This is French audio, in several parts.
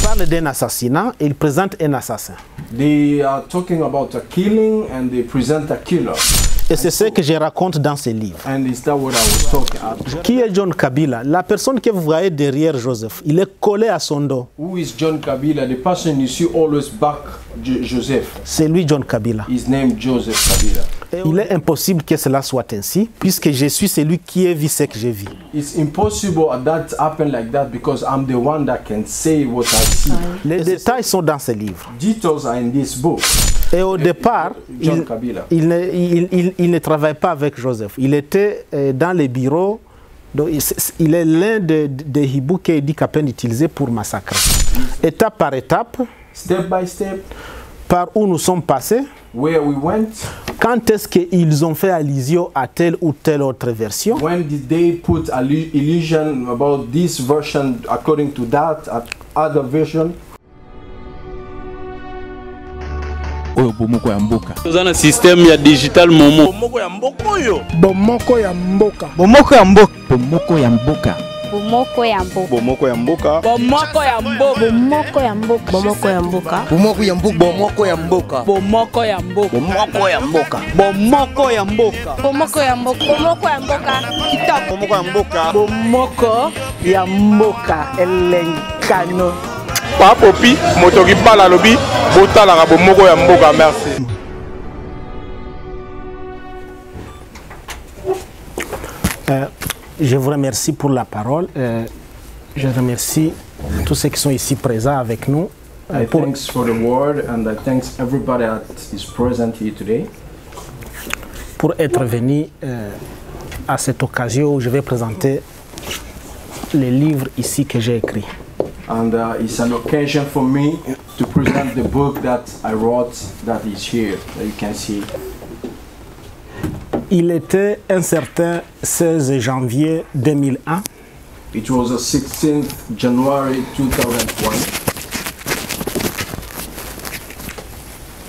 parlent d'un assassinat et ils présentent un assassin. They are talking about a killing and they present a killer. Et c'est ce que je raconte dans ce livre. And is that what I was talking about? Qui est John Kabila? La personne que vous voyez derrière Joseph, il est collé à son dos. Who is John Kabila? The person you see always back Joseph. C'est lui John Kabila. His name Joseph Kabila. Il est impossible que cela soit ainsi, puisque je suis celui qui a vu ce que j'ai vu. It's impossible that happen like that because I'm the one that can say what I see. Les détails sont dans ce livre. Details are in this book. Et au départ, John Kabila. il ne travaille pas avec Joseph. Il était dans les bureaux. Donc il est l'un des hiboux que Idi Kapin utilisait pour massacrer. Étape par étape, Step by step, par où nous sommes passés, where we went, quand est-ce qu'ils ont fait allusion à telle ou telle autre version, when did they put illusion about this version according to that other version. Oyo bomoko ya mboka. Tozana système ya digital momo. Bomoko ya mboka oyo. Bomoko ya mboka. Bomoko ya mboka. Bomoko ya mboka. Bomoko ya mboka. Bomoko ya mboka. Bomoko ya mboka. Bomoko ya mboka. Bomoko ya mboka. Bomoko ya mboka. Bomoko ya mboka. Bomoko ya mboka. Bomoko ya mboka. Bomoko ya mboka. Bomoko ya mboka. Bomoko ya mboka. Kitoko. Bomoko ya mboka. Bomoko ya mboka. Elenkano. Papopi motoki bala lobi botalaka bomoko ya mboka. Merci. Je vous remercie pour la parole. Je remercie tous ceux qui sont ici présents avec nous. Thanks for the word and I thanks everybody that is present here today. Pour être venu à cette occasion où je vais présenter les livres ici que j'ai écrits. And it's an occasion for me to present the book that I wrote that is here, that you can see. Il était un certain 16 janvier 2001. It was the 16th January 2001.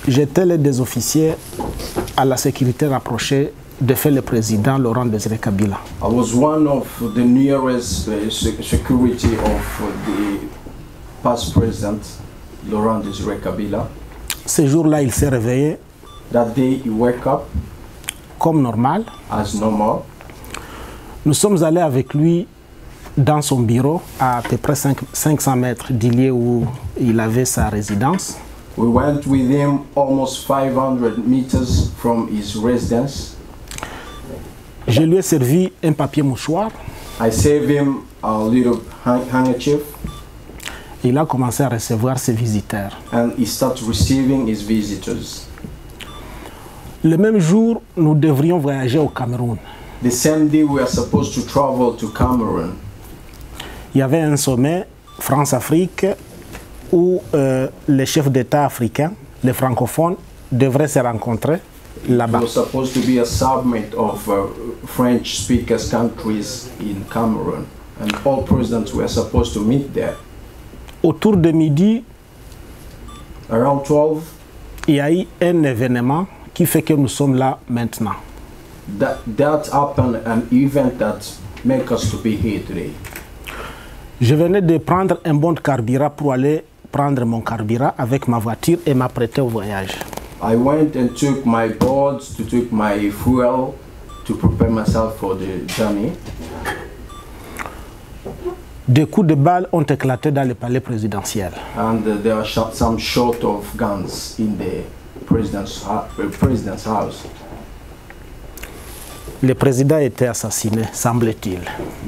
J'étais l'un des officiers à la sécurité rapprochée de fait le président Laurent Désiré Kabila. I was one of the nearest security of the past president Laurent Désiré Kabila. Ce jour-là, il s'est réveillé. That day he woke up comme normal. As normal. Nous sommes allés avec lui dans son bureau à peu près 500 mètres du lieu où il avait sa résidence. We went with him almost 500 meters from his residence. Je lui ai servi un papier mouchoir. I saved him a little handkerchief. Il a commencé à recevoir ses visiteurs. And he started receiving his visitors. Le même jour, nous devrions voyager au Cameroun. The same day we are supposed to travel to Cameroon. Il y avait un sommet France-Afrique où les chefs d'État africains, les francophones, devraient se rencontrer là-bas. It was supposed to be a summit of French speakers countries in Cameroon, and all presidents were supposed to meet there. Autour de midi, around 12, il y a eu un événement qui fait que nous sommes là maintenant. That happened, an event that make us to be here today. Je venais de prendre un bon carburant pour aller prendre mon carburant avec ma voiture et m'apprêter au voyage. I went and took my boards to take my fuel to prepare myself for the journey. Des coups de balles ont éclaté dans le palais présidentiel. And there are some shot of guns in the president's house. Le président a été assassiné, semble-t-il.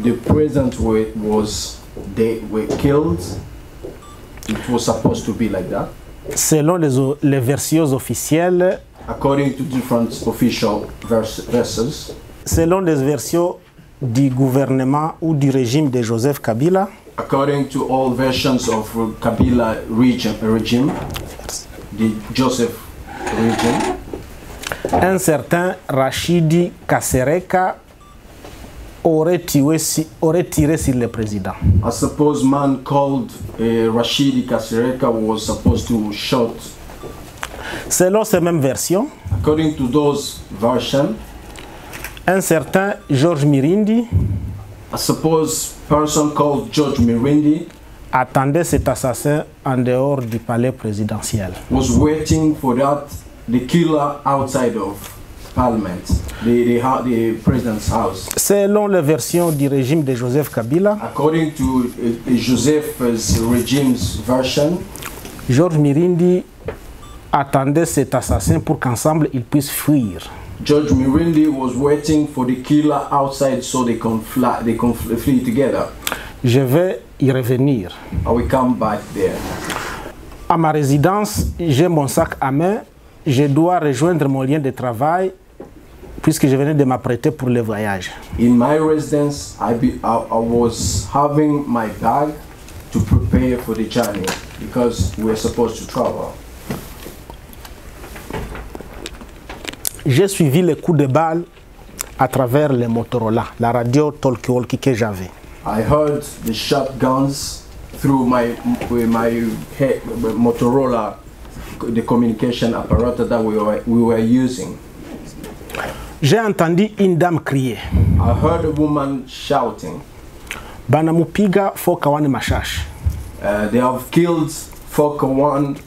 The president they were killed. It was supposed to be like that. Selon les versions officielles, according to different official verses, selon les versions du gouvernement ou du régime de Joseph Kabila, according to all versions of Kabila regime, the Joseph regime, un certain Rachidi Kasereka aurait tiré sur le président. A supposed man called Rachidi Kasereka was supposed to shoot. Selon ces mêmes versions, according to those versions, un certain Georges Mirindi, a supposed person called George Mirindi, attendait cet assassin en dehors du palais présidentiel. Was waiting for the killer outside of Parliament, the president's house. Selon la version du régime de Joseph Kabila, According to Joseph's regime's version, Georges Mirindi attendait cet assassin pour qu'ensemble ils puissent fuir. George Mirindi was waiting for the killer outside so they can flee together. Je vais y revenir. I will come back there. À ma résidence, j'ai mon sac à main. Je dois rejoindre mon lien de travail puisque je venais de m'apprêter pour le voyage. In my residence, I was having my bag to prepare for the journey because we were supposed to travel. J'ai suivi les coups de balle à travers les Motorola, la radio talkie-walkie que j'avais. I heard the shotguns through my Motorola, the communication apparatus that we were using. J'ai entendu une dame crier. I heard a woman shouting. Banamupiga foka wane mashashi. They have killed Foka1.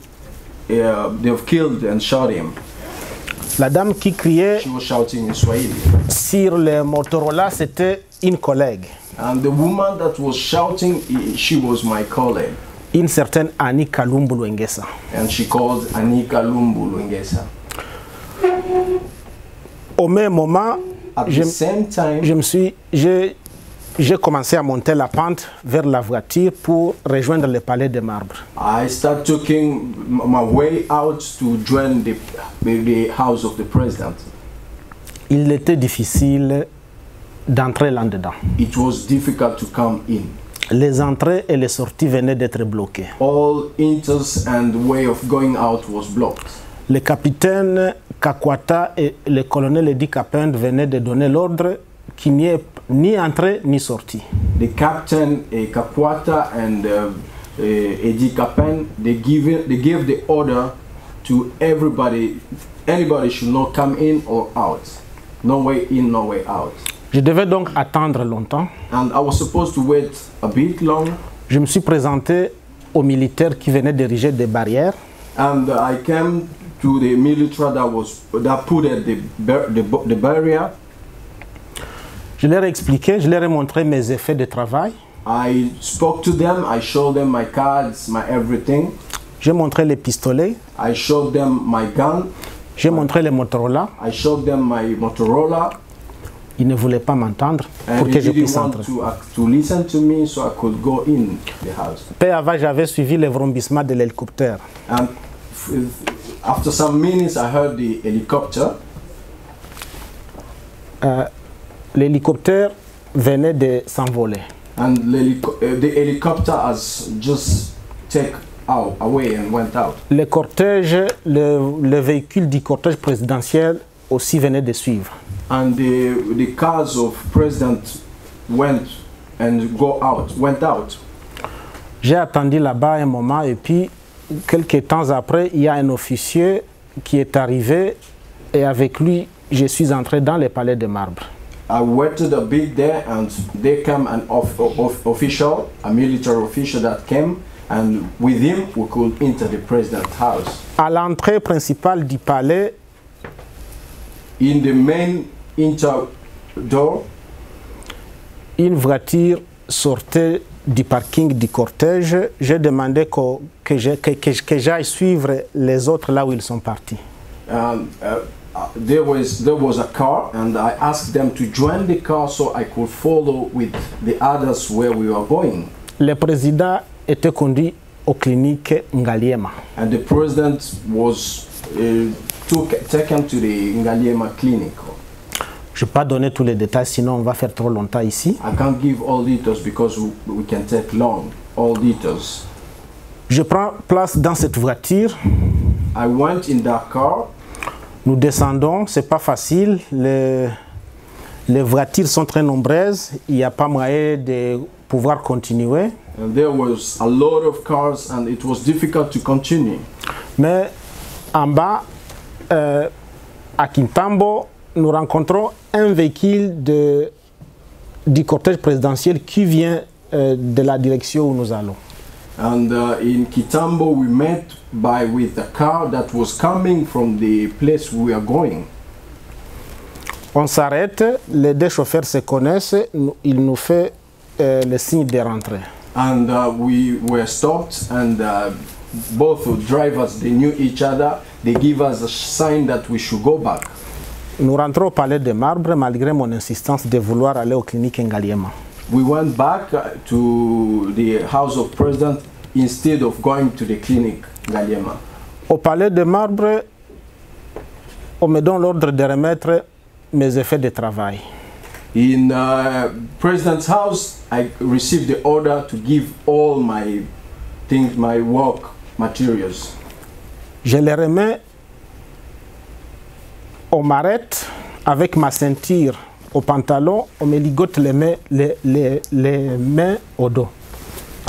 They have killed and shot him. La dame qui criait She was shouting in Swahili. sur le Motorola, c'était une collègue, And the woman that was shouting, she was my colleague. une certaine Annie Kalumbu Lwengesa. And she called Anika Lumbu Lwengesa. Au même moment, At the same time, j'ai commencé à monter la pente vers la voiture pour rejoindre le palais de marbre. I started taking my way out to join the house of the president. Il était difficile d'entrer là-dedans. It was difficult to come in. Les entrées et les sorties venaient d'être bloquées. All enters and way of going out was blocked. Le capitaine Kakwata et le colonel Edi Kapend venaient de donner l'ordre qu'il n'y ait ni entrée ni sortie. The captain Kakwata and Edi Kapen, they gave the order to everybody. Anybody should not come in or out. No way in, no way out. Je devais donc attendre longtemps. And I was supposed to wait a bit long. Je me suis présenté aux militaires qui venaient d'ériger des barrières. And I came to the military that put at the barrier. Je leur ai expliqué, je leur ai montré mes effets de travail. I spoke to them, I showed them my cards, my everything. J'ai montré les pistolets. I showed them my gun. J'ai montré les Motorola. I showed them my Motorola. Ils ne voulaient pas m'entendre pour And que they je didn't puisse want entrer. to listen to me so I could go in the house. Peu avant, j'avais suivi le vrombissement de l'hélicoptère. And after some minutes I heard the helicopter. L'hélicoptère venait de s'envoler. And the helicopter has just taken away and went out. Le cortège, le véhicule du cortège présidentiel aussi venait de suivre. And the cars of president went out. J'ai attendu là-bas un moment et puis quelques temps après, il y a un officier qui est arrivé et avec lui, je suis entré dans le palais de marbre. I waited a bit there and there came an official, a military official that came, and with him we could enter the president's house. À l'entrée principale du palais, In the main door, une voiture sortait du parking du cortège. J'ai demandé que j'aille suivre les autres là où ils sont partis. there was a car, and I asked them to join the car so I could follow with the others where we were going. Le président était conduit aux cliniques Ngaliema. And the president was taken to the Ngaliema clinic. Je ne vais pas donner tous les détails, sinon on va faire trop longtemps ici. I can't give all details because we can take long. All details. Je prends place dans cette voiture. I went in that car. Nous descendons, c'est pas facile. Les voitures sont très nombreuses. Il n'y a pas moyen de pouvoir continuer. And there was a lot of cars and it was difficult to continue. Mais en bas, à Kintambo, nous rencontrons un véhicule du cortège présidentiel qui vient de la direction où nous allons. And in Kitambo, we met with a car that was coming from the place we are going. On s'arrête, les deux chauffeurs se connaissent, il nous fait le signe de rentrer. And we were stopped, and both drivers, they knew each other. They give us a sign that we should go back. Nous rentrons au Palais de Marbre malgré mon insistance de vouloir aller aux cliniques Ngaliema. We went back to the House of President instead of going to the clinic Ngaliema. Au Palais de Marbre, on me donne l'ordre de remettre mes effets de travail. In President's house, I received the order to give all my things, my work materials. Je les remets, on m'arrête avec ma ceinture au pantalon, on me ligote les mains au dos.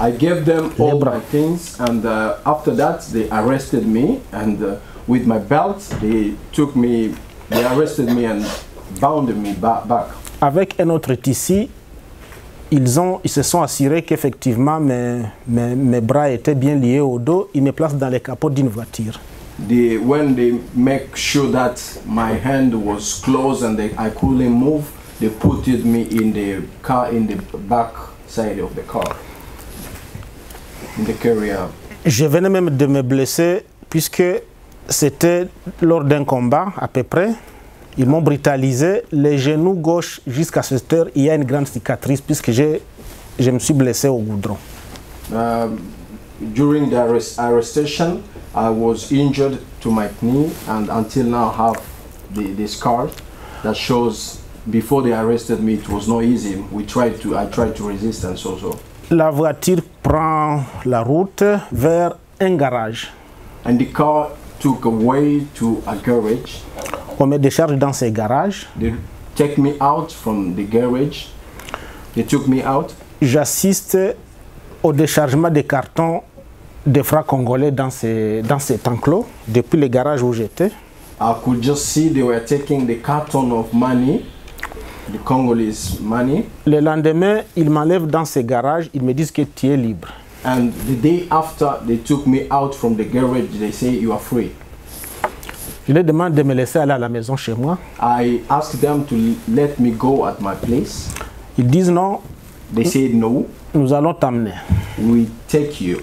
I gave them all my things, and after that they arrested me, and with my belt they arrested me and bound me back. Avec un autre tissu, ils se sont assurés qu'effectivement mes bras étaient bien liés au dos. Ils me placent dans le capot d'une voiture. When they make sure that my hand was closed and I couldn't move, they put me in the car, in the back side of the car, in the carrier. Je venais même de me blesser puisque c'était lors d'un combat à peu près. Ils m'ont brutalisé, les genoux gauche jusqu'à cette heure, il y a une grande cicatrice puisque je me suis blessé au goudron. During the arrestation, I was injured to my knee, and until now I have the scar that shows before they arrested me it was not easy. I tried to resist and so. La voiture prend la route vers un garage. And the car took away to a garage. On me décharge dans ces garages. They take me out from the garage. They took me out. J'assiste au déchargement des cartons des francs congolais dans cet enclos, depuis le garage où j'étais. I could just see they were taking the carton of money, the Congolese money. Le lendemain, ils m'enlèvent dans ces garages, ils me disent que tu es libre. And the day after, they took me out from the garage, they say you are free. Je leur demande de me laisser aller à la maison chez moi. I asked them to let me go at my place. Ils disent non. They said no. Nous allons t'amener. We take you.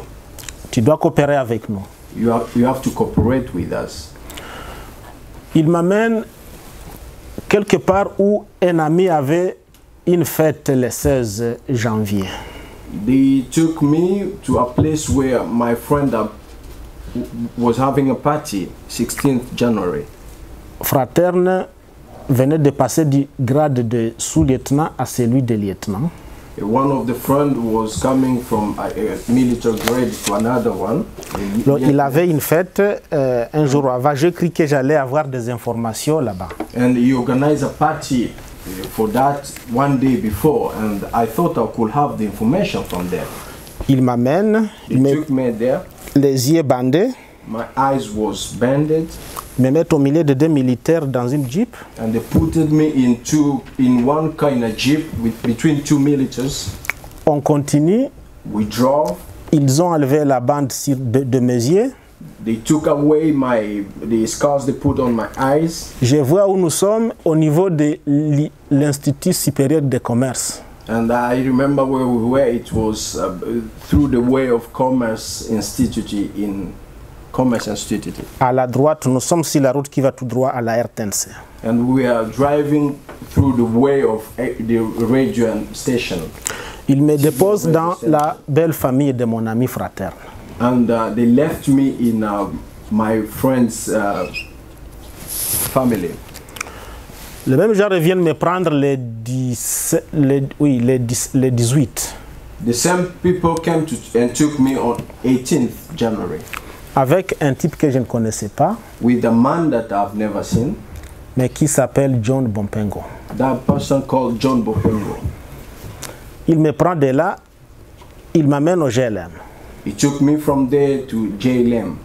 Tu dois coopérer avec nous. You have to cooperate with us. Ils m'amènent quelque part où un ami avait une fête le 16 janvier. They took me to a place where my friend was having a party, 16th January. Fraterne venait de passer du grade de sous-lieutenant à celui de lieutenant. One of the friends was coming from a military grade to another one. Il avait une fête un jour avant. J'ai cru que j'allais avoir des informations là-bas. And he organized a party for that one day before, and I thought I could have the information from there. Il m'amène. He took me there. Les yeux bandés. My eyes was banded. Me mettent au milieu de deux militaires dans une jeep. And they put me in one kind of jeep between two militaries. On continue. We drove. Ils ont enlevé la bande de mes yeux. They took away the scars they put on my eyes. Je vois où nous sommes au niveau de l'Institut supérieur de commerce. And I remember where we were. It was through the Way of Commerce Institute in Commerce Institute. À la droite, nous sommes sur la route qui va tout droit à la RTNC. And we are driving through the way of the radio station. Il me dépose dans la belle famille de mon ami fraterne. And they left me in my friend's family. Le même genre viennent me prendre les 18. The same people came and took me on 18th January. Avec un type que je ne connaissais pas. With a man that I've never seen. Mais qui s'appelle John Bompengo. That person called John Bompengo. Il me prend de là, il m'amène au GLM. He took me from there to JLM.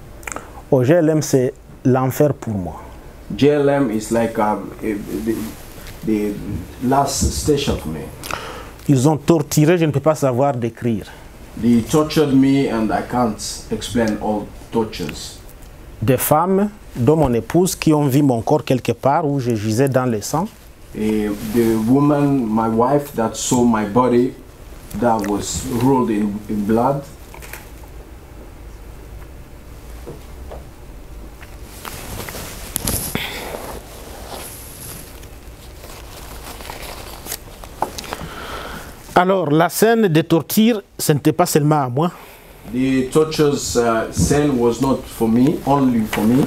Au GLM, c'est l'enfer pour moi. JLM is like the last station for me. Ils ont torturé, je ne peux pas savoir décrire. They tortured me and I can't explain all tortures. Des femmes, dont mon épouse, qui ont vu mon corps quelque part où je gisais dans le sang. The woman, my wife, that saw my body that was rolled in blood. Alors, la scène de torture, ce n'était pas seulement à moi. The tortures scene was not for me, only for me.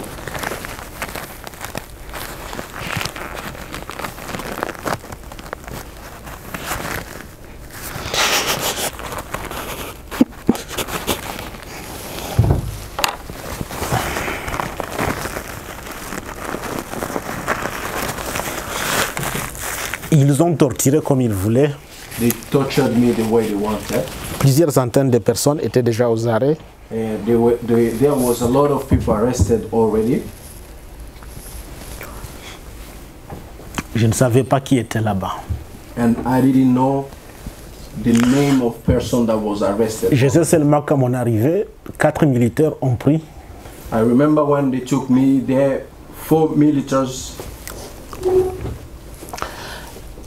Ils ont torturé comme ils voulaient. They tortured me the way they wanted. Plusieurs centaines de personnes étaient déjà aux arrêts. There was a lot of people arrested already. Je ne savais pas qui était là-bas. And I didn't know the name of person that was arrested. Je sais seulement qu'à mon arrivée, 4 militaires ont pris. I remember when they took me there, 4 militaries.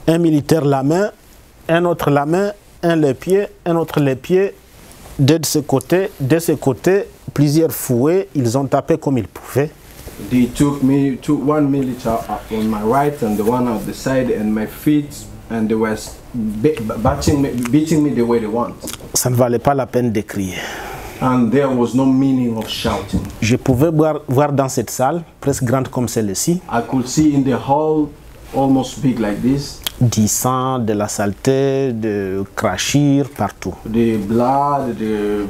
Un militaire la main, un autre la main, un les pieds, un autre les pieds. De ce côté, plusieurs fouets, ils ont tapé comme ils pouvaient. They took me to one military on my right and the one on the side and my feet, and they were beating me the way they want. Ça ne valait pas la peine de crier. And there was no meaning of shouting. Je pouvais voir dans cette salle, presque grande comme celle-ci, I could see in the hall, almost big like this, du sang, de la saleté, de crachir partout. the blood, the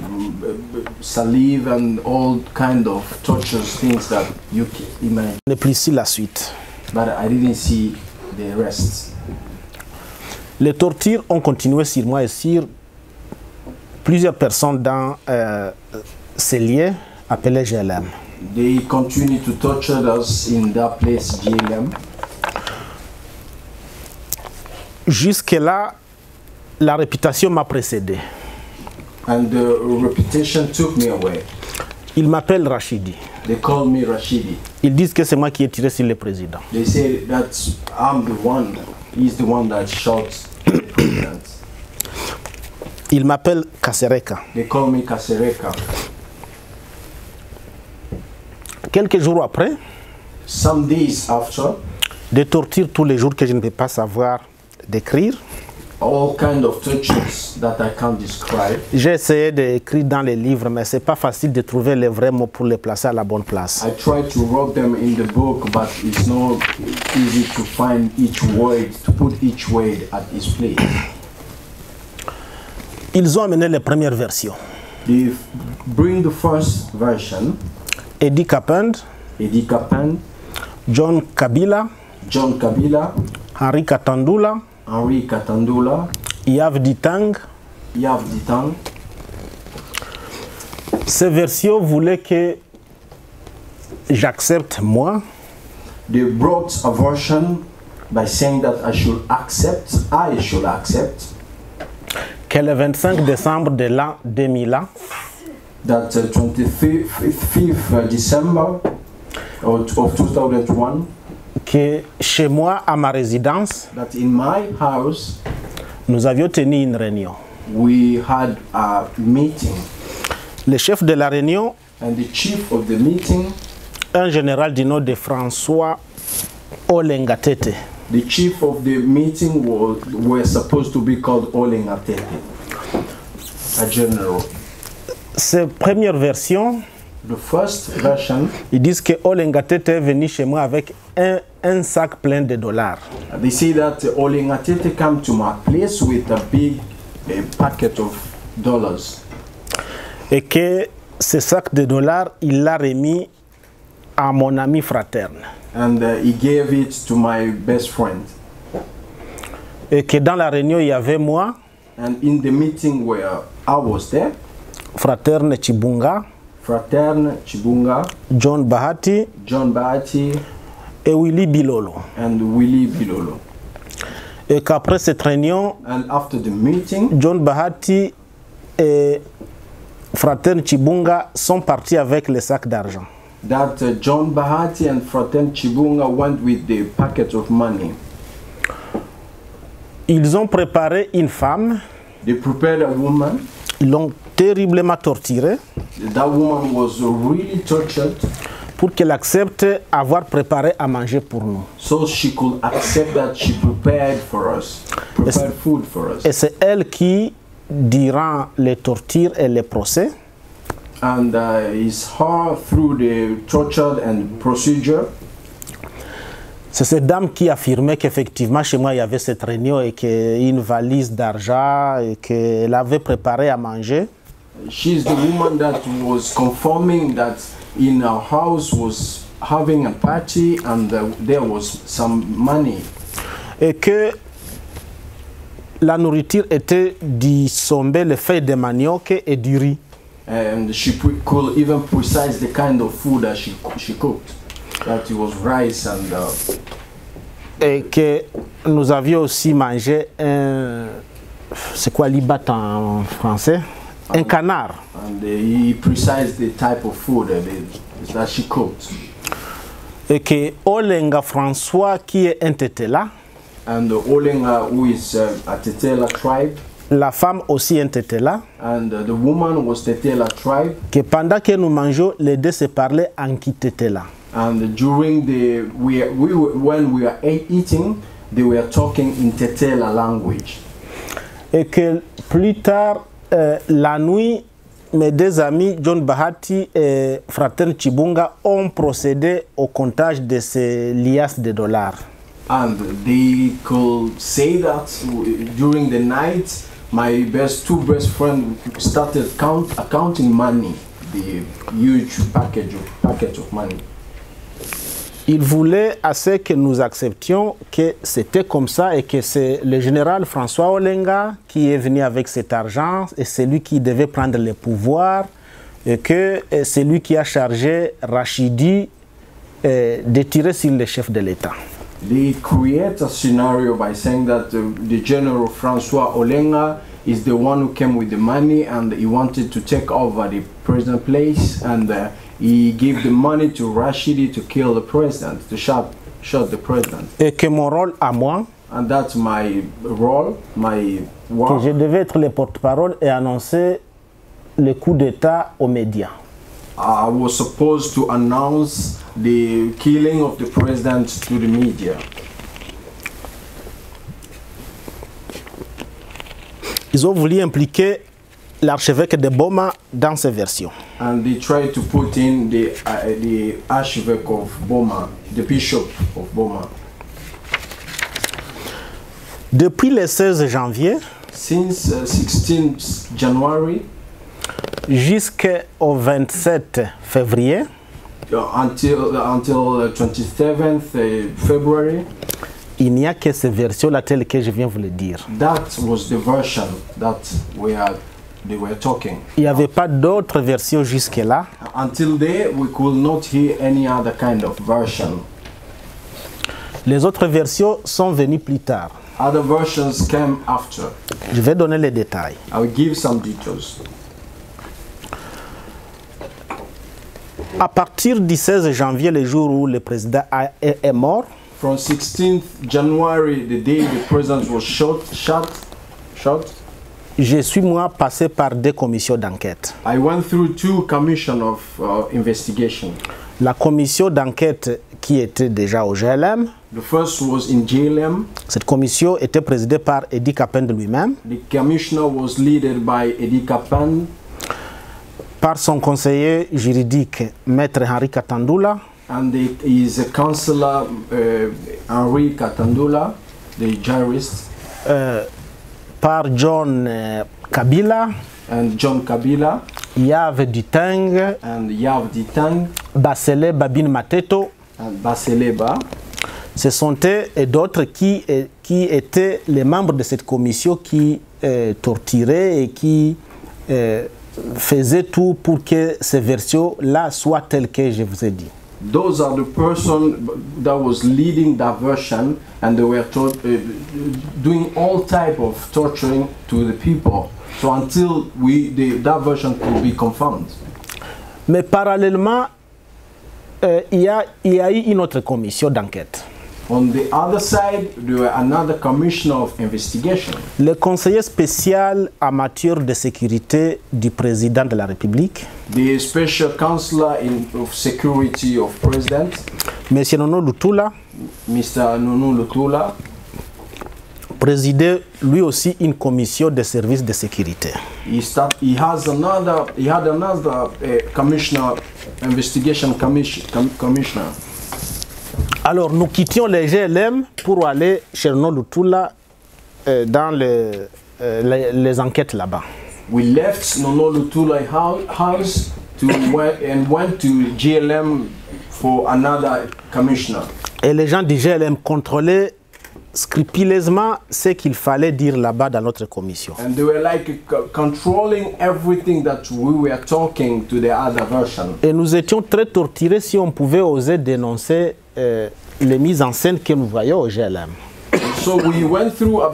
salive, and all kind of torturous things that you can imagine. Ne plus ici la suite. But I didn't see the rest. Les tortures ont continué sur moi et sur plusieurs personnes dans ces lieux appelés GLM. They continued to torture us in that place, GLM. Jusque-là, la réputation m'a précédé. And the reputation took me away. Ils m'appellent Rachidi. They called me Rashidi. Ils disent que c'est moi qui ai tiré sur le président. They say that I'm the one, he's the one that shot the president. Ils m'appellent Kasereka. They call me Kasereka. Quelques jours après, Some days after, des tortures tous les jours que je ne peux pas savoir décrire, all kind of tortures that I can't describe. j'ai essayé d'écrire dans les livres, mais c'est pas facile de trouver les vrais mots pour les placer à la bonne place. I tried to write them in the book, but it's not easy to find each word, to put each word at its place. Ils ont amené les premières versions. They bring the first version, Eddie Kapend, Eddie Kapan, John Kabila, John Kabila, Henri Katandula, Henri Katandula, Yav Ditang. Yav Ditang. Ces versions voulaient que j'accepte moi They brought a version by saying that I should accept que le 25 décembre de l'an 2000, that 25th December of 2001, que chez moi, à ma résidence, that in my house nous avions tenu une réunion. we had a meeting, Le chef de la réunion, and the chief of the meeting, un général du nom de François Olengatete, the chief of the meeting were supposed to be called Oleng Atete, a general. ces premières versions, The first version, ils disent que Olengatete est venu chez moi avec un sac plein de dollars. they say that Oleng Atete came to my place with a big packet of dollars. Et que ce sac de dollars, il l'a remis à mon ami fraterne. And he gave it to my best friend. Et que dans la réunion, il y avait moi, And in the meeting where I was there, fraterne Chibunga, Fraterne Chibunga, John Bahati John Bahati, et Willy Bilolo. and Willy Bilolo. Et qu'après cette réunion, And after the meeting, John Bahati et Fraterne Chibunga sont partis avec les sacs d'argent. That John Bahati and Fraterne Chibunga went with the packet of money. Ils ont préparé une femme, They prepared a woman. ils l'ont terriblement torturée That woman was really tortured pour qu'elle accepte avoir préparé à manger pour nous. so she could accept that she prepared for us, prepared food for us. Et c'est elle qui, durant les tortures et les procès, And it's her through the torture and procedure. c'est cette dame qui affirmait qu'effectivement chez moi il y avait cette réunion et qu'une valise d'argent et qu'elle avait préparé à manger. She's the woman that was confirming that in our house was having a party and there was some money. Et que la nourriture était du sombé, les feuilles de manioc et du riz. And she could even precise the kind of food that she cooked. That it was rice and Et que nous avions aussi mangé un... C'est quoi l'ibat en français? Un canard. and he precised the type of food that she cooked. Et que Olenga François qui est un tétela, And Olenga, who is a Tetela tribe, la femme aussi un tétela, and the woman was Tetela tribe. que pendant que nous mangeons, les deux se parlaient en kitetela. And during when we were eating, they were talking in Tetela language. Et que plus tard, la nuit, mes deux amis, John Bahati et Fraterne Chibunga, ont procédé au comptage de ces liasses de dollars. And they could say that during the night, my two best friends started accounting money, the huge packet of money. Il voulait assez que nous acceptions que c'était comme ça et que c'est le général François Olenga qui est venu avec cet argent et c'est lui qui devait prendre le pouvoir et que c'est lui qui a chargé Rachidi de tirer sur le chef de l'État. They create a scenario by saying that the General François Olenga is the one who came with the money and he wanted to take over the president place, and he gave the money to Rashidi to kill the president, to shot the president. Et que mon rôle à moi, And that's my role, my que work. je devais être le porte-parole et annoncer le coup d'État aux médias. I was supposed to announce the killing of the president to the media. Ils ont voulu impliquer l'archevêque de Boma dans ces versions. And they tried to put in the Archbishop of Boma, the Bishop of Boma. Depuis le 16 janvier Since 16th January jusqu'au 27 février, until 27th February, il n'y a que ces versions-là telles que je viens vous le dire. that was the version that they were talking. Il n'y avait pas d'autres versions jusque-là. Until there, we could not hear any other kind of version. Les autres versions sont venues plus tard. Other versions came after. Je vais donner les détails. I will give some details. À partir du 16 janvier, le jour où le président est mort, From 16th January, the day the president was shot, je suis moi passé par deux commissions d'enquête. I went through two commissions of investigation. La commission d'enquête qui était déjà au GLM, The first was in JLM. cette commission était présidée par Eddie Kapend lui-même, The commissioner was led by Eddie Kapan, par son conseiller juridique, Maître Henri Katandula, and his counselor Henri Katandula, the jurist, par John Kabila, and John Kabila, Yave Duteng, and Yav Ditang, Basele Babine Mateto. and Baseleba. Ce sont eux et d'autres qui étaient les membres de cette commission qui torturaient et qui faisaient tout pour que ces versions-là soient telles que je vous ai dit. Those are the person that was leading that version, and they were doing all type of torturing to the people So until that version could be confirmed. Mais parallèlement, il y a eu une autre commission d'enquête. On the other side, there were another commissioner of investigation. Le conseiller spécial en matière de sécurité du président de la République, The special counselor of security of president, M. Nono Lutula, Mr. Nono Lutula, présidait lui aussi une commission de services de sécurité. he had another commissioner, investigation commissioner. Alors nous quittions les GLM pour aller chez Nono Lutula dans les enquêtes là-bas. We left Nono Lutula house went to GLM for another commissioner. Et les gens du GLM contrôlaient scrupuleusement ce qu'il fallait dire là-bas dans notre commission. And they were like controlling everything that we were talking to the other version. Et nous étions très torturés si on pouvait oser dénoncer les mises en scène que nous voyons au GLM. So we went through a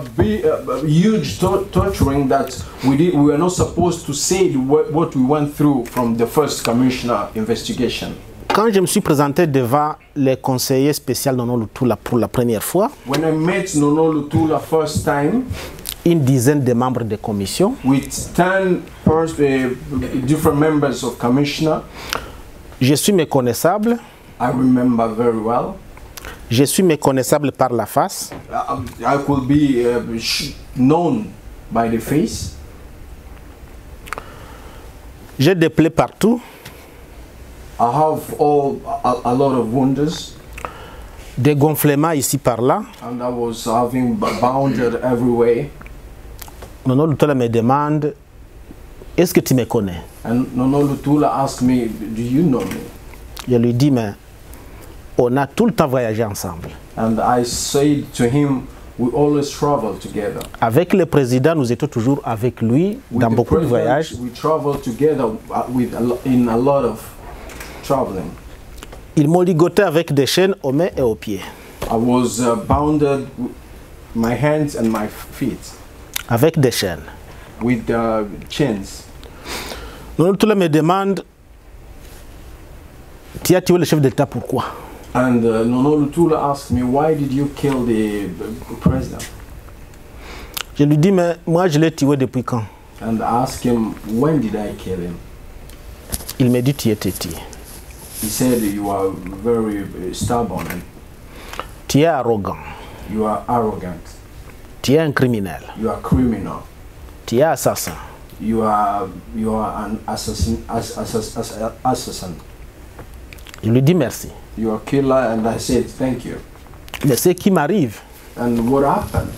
huge torturing that we were not supposed to say what we went through from the first commissioner investigation. Quand je me suis présenté devant les conseillers spéciaux Nono Lutula pour la première fois, When I met Nono Lutula first time, une dizaine de membres de commission, with 10 different members of commissioner, je suis méconnaissable, I remember very well. je suis méconnaissable par la face, I could be known by the face. j'ai des plaies partout, I have a lot of wounds, des gonflements ici par là. and I was having bounded everywhere. Nono Lutula me demande, est-ce que tu me connais? And Nono Lutula asked me, "Do you know me?" Je lui dis, mais on a tout le temps voyagé ensemble. And I said to him, "We always travel together. Avec le président, nous étions toujours avec lui With dans the beaucoup de president, voyages. we travel together in a lot of traveling." Ils m'ont ligoté avec des chaînes aux mains et aux pieds. I was bounded my hands and my feet Avec des chaînes. with chains. Nono Lutula me demande, tu as tué le chef d'État, pourquoi? And Nono Lutula asked me, "Why did you kill the president?" Je lui dis, mais moi je l'ai tué depuis quand? And I asked him, "When did I kill him?" Il me dit, tu es têtu. He said, "You are very stubborn. Tu es arrogant. You are arrogant. Tu es un criminel. You are criminal. Tu es assassin. You are an assassin. Assassin. Je lui dis merci. You are a killer." And I said, "Thank you." Mais ce qui m'arrive And what happened?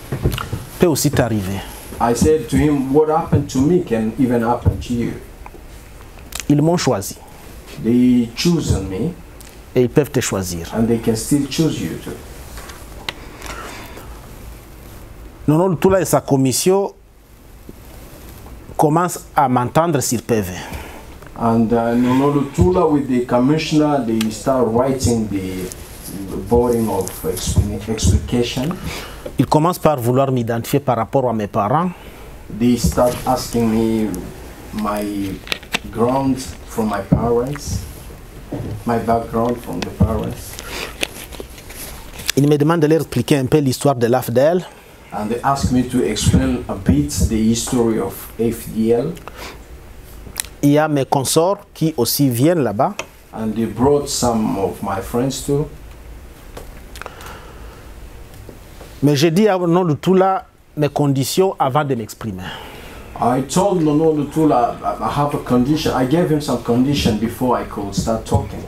peut aussi t'arriver. I said to him, "What happened to me can even happen to you." Ils m'ont choisi They chosen me, et ils peuvent te choisir. and they can still choose you too. Nono Lutula et sa commission commencent à m'entendre sur PV. And Nono Lutula with the commissioner, they start writing the boarding of explication. Ils commencent par vouloir m'identifier par rapport à mes parents. They start asking me my ground from my parents, my background from the parents. Ils me demandent de leur expliquer un peu l'histoire de l'AFDL. And they ask me to explain a bit the history of AFDL. Il y a mes consorts qui aussi viennent là-bas. And they brought some of my friends too. Mais j'ai dit à Nono Lutula mes conditions avant de m'exprimer. I told Nono Lutula I have a condition. I gave him some condition before I could start talking.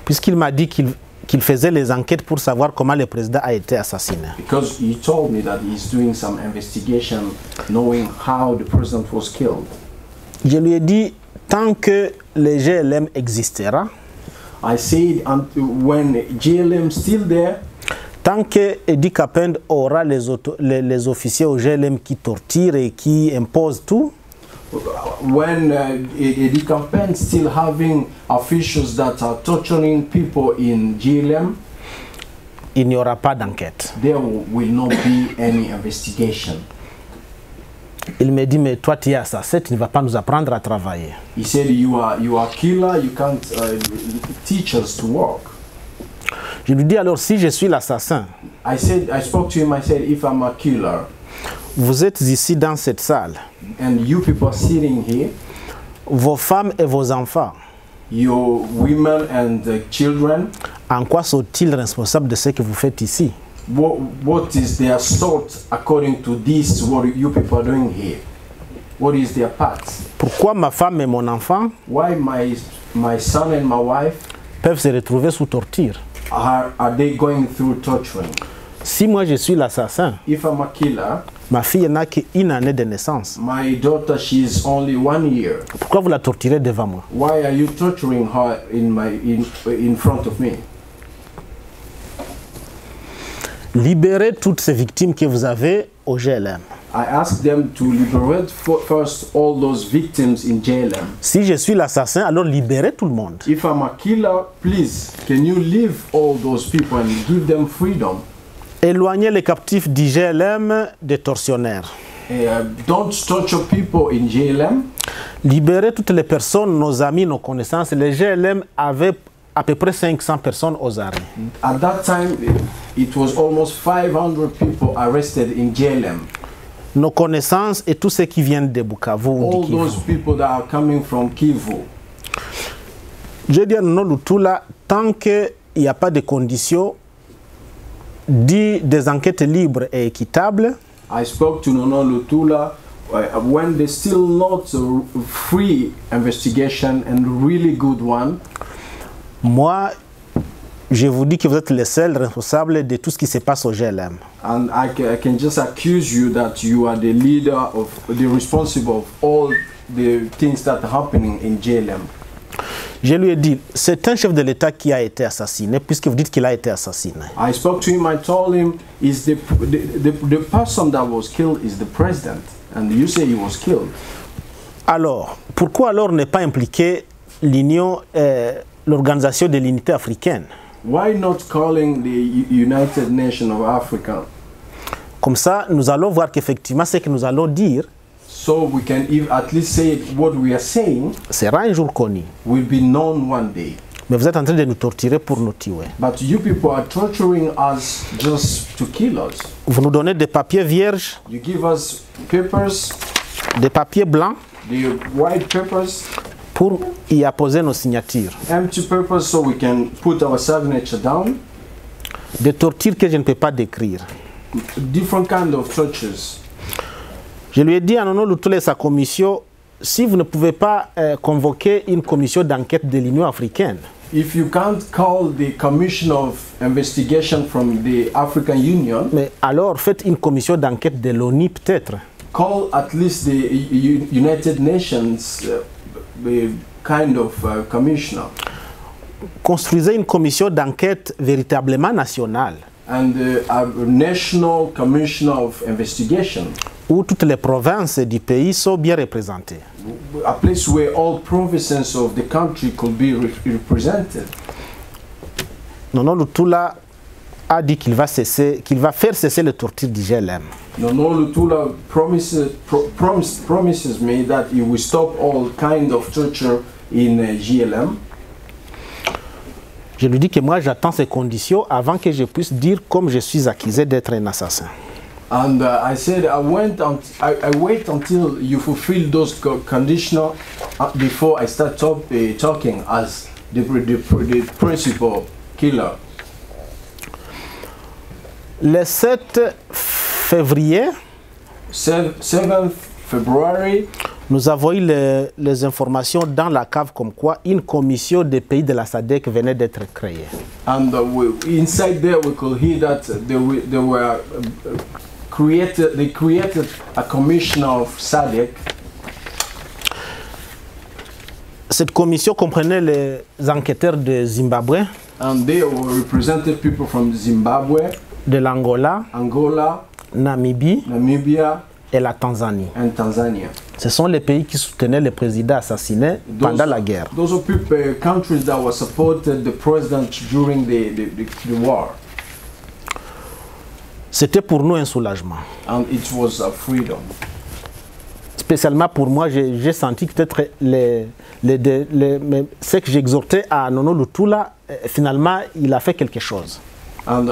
Puisqu'il m'a dit qu'il faisait les enquêtes pour savoir comment le président a été assassiné. Because he told me that he's doing some investigation knowing how the president was killed. Je lui ai dit, tant que le GLM existera, I said when GLM still there, tant que Edi Kapend aura les officiers au GLM qui torturent et qui imposent tout, when Edi Kapend still having officials that are torturing people in GLM, il n'y aura pas d'enquête. there will not be any investigation. Il me dit, mais toi tu es assassin, tu ne vas pas nous apprendre à travailler. He said, you are killer, you can't teach us to work. Je lui dis alors, si je suis l'assassin, I spoke to him, I said, if I'm a killer, vous êtes ici dans cette salle, and you people are sitting here, vos femmes et vos enfants, your women and children, en quoi sont-ils responsables de ce que vous faites ici? What is their sort according to this, what you people are doing here? What is their part? Pourquoi ma femme et mon enfant Why my son and my wife peuvent se retrouver sous torture? are they going through torturing? Si moi je suis l'assassin, If I'm a killer, ma fille n'a qu'une année de naissance. my daughter, she is only 1 year. Pourquoi vous la torturez devant moi? Why are you torturing her in front of me? Libérez toutes ces victimes que vous avez au GLM. I asked them to liberate first all those victims in JLM. Si je suis l'assassin, alors libérez tout le monde. If I'm a killer, please, can you leave all those people and give them freedom? Éloignez les captifs du GLM des tortionnaires. Don't torture people in JLM. Libérez toutes les personnes, nos amis, nos connaissances. Le GLM avait à peu près 500 personnes aux arrêts. At that time, it was almost 500 people arrested in JLM. Nos connaissances et tous ceux qui viennent de Bukavu. All those people that are coming from Kivu. Je dis à Nono Lutula, tant qu'il n'y a pas de conditions des enquêtes libres et équitables, I spoke to Nono Lutula when there's still not a free investigation and really good one. moi, je vous dis que vous êtes les seuls responsables de tout ce qui se passe au GLM. And I can just accuse you that you are the leader of, the responsible of all the things that are happening in JLM. Je lui ai dit, c'est un chef de l'État qui a été assassiné, puisque vous dites qu'il a été assassiné. I spoke to him, I told him, is the person that was killed is the president, and you say he was killed. Alors, pourquoi alors ne pas impliquer l'Union, l'Organisation de l'Unité africaine? Why not calling the United Nations of Africa? Comme ça, nous allons voir qu'effectivement, ce que nous allons dire So we can at least say what we are saying sera un jour connu. will be known one day. Mais vous êtes en train de nous torturer pour nous tuer. But you people are torturing us just to kill us. Vous nous donnez des papiers vierges, You give us papers, des papiers blancs, the white papers, pour y apposer nos signatures. empty papers so we can put our signature down. Des tortures que je ne peux pas décrire. Different kind of tortures. Je lui ai dit à Nono Lutula et sa commission, si vous ne pouvez pas convoquer une commission d'enquête de l'Union africaine, If you can't call the Commission of Investigation from the African Union, mais alors faites une commission d'enquête de l'ONU peut-être. call at least the United Nations kind of commissioner. Construisez une commission d'enquête véritablement nationale, And a National Commissioner of Investigation. où toutes les provinces du pays sont bien représentées. A place where all provinces of the country could be represented. Nono Lutula a dit qu'il va faire cesser les tortures du GLM. Nono Lutula promises me that he will stop all kind of torture in GLM. Je lui dis que moi j'attends ces conditions avant que je puisse dire comme je suis accusé d'être un assassin. And I said I wait until you fulfill those conditions before I start talking as the principal killer. Le 7 février, 7th February, nous avons eu les informations dans la cave comme quoi une commission des pays de la SADC venait d'être créée. and inside there we could hear that they created a commission of SADC. Cette commission comprenait les enquêteurs de Zimbabwe, And they represented people from Zimbabwe, de l'Angola, Angola, Namibie Namibia, et la Tanzanie. and Tanzania. Ce sont les pays qui soutenaient le président assassiné pendant la guerre. Those are people, countries that were supported the president during the war. C'était pour nous un soulagement. And it was a freedom. spécialement pour moi, j'ai senti que peut-être ce que j'exhortais à Nono Lutula, finalement, il a fait quelque chose. And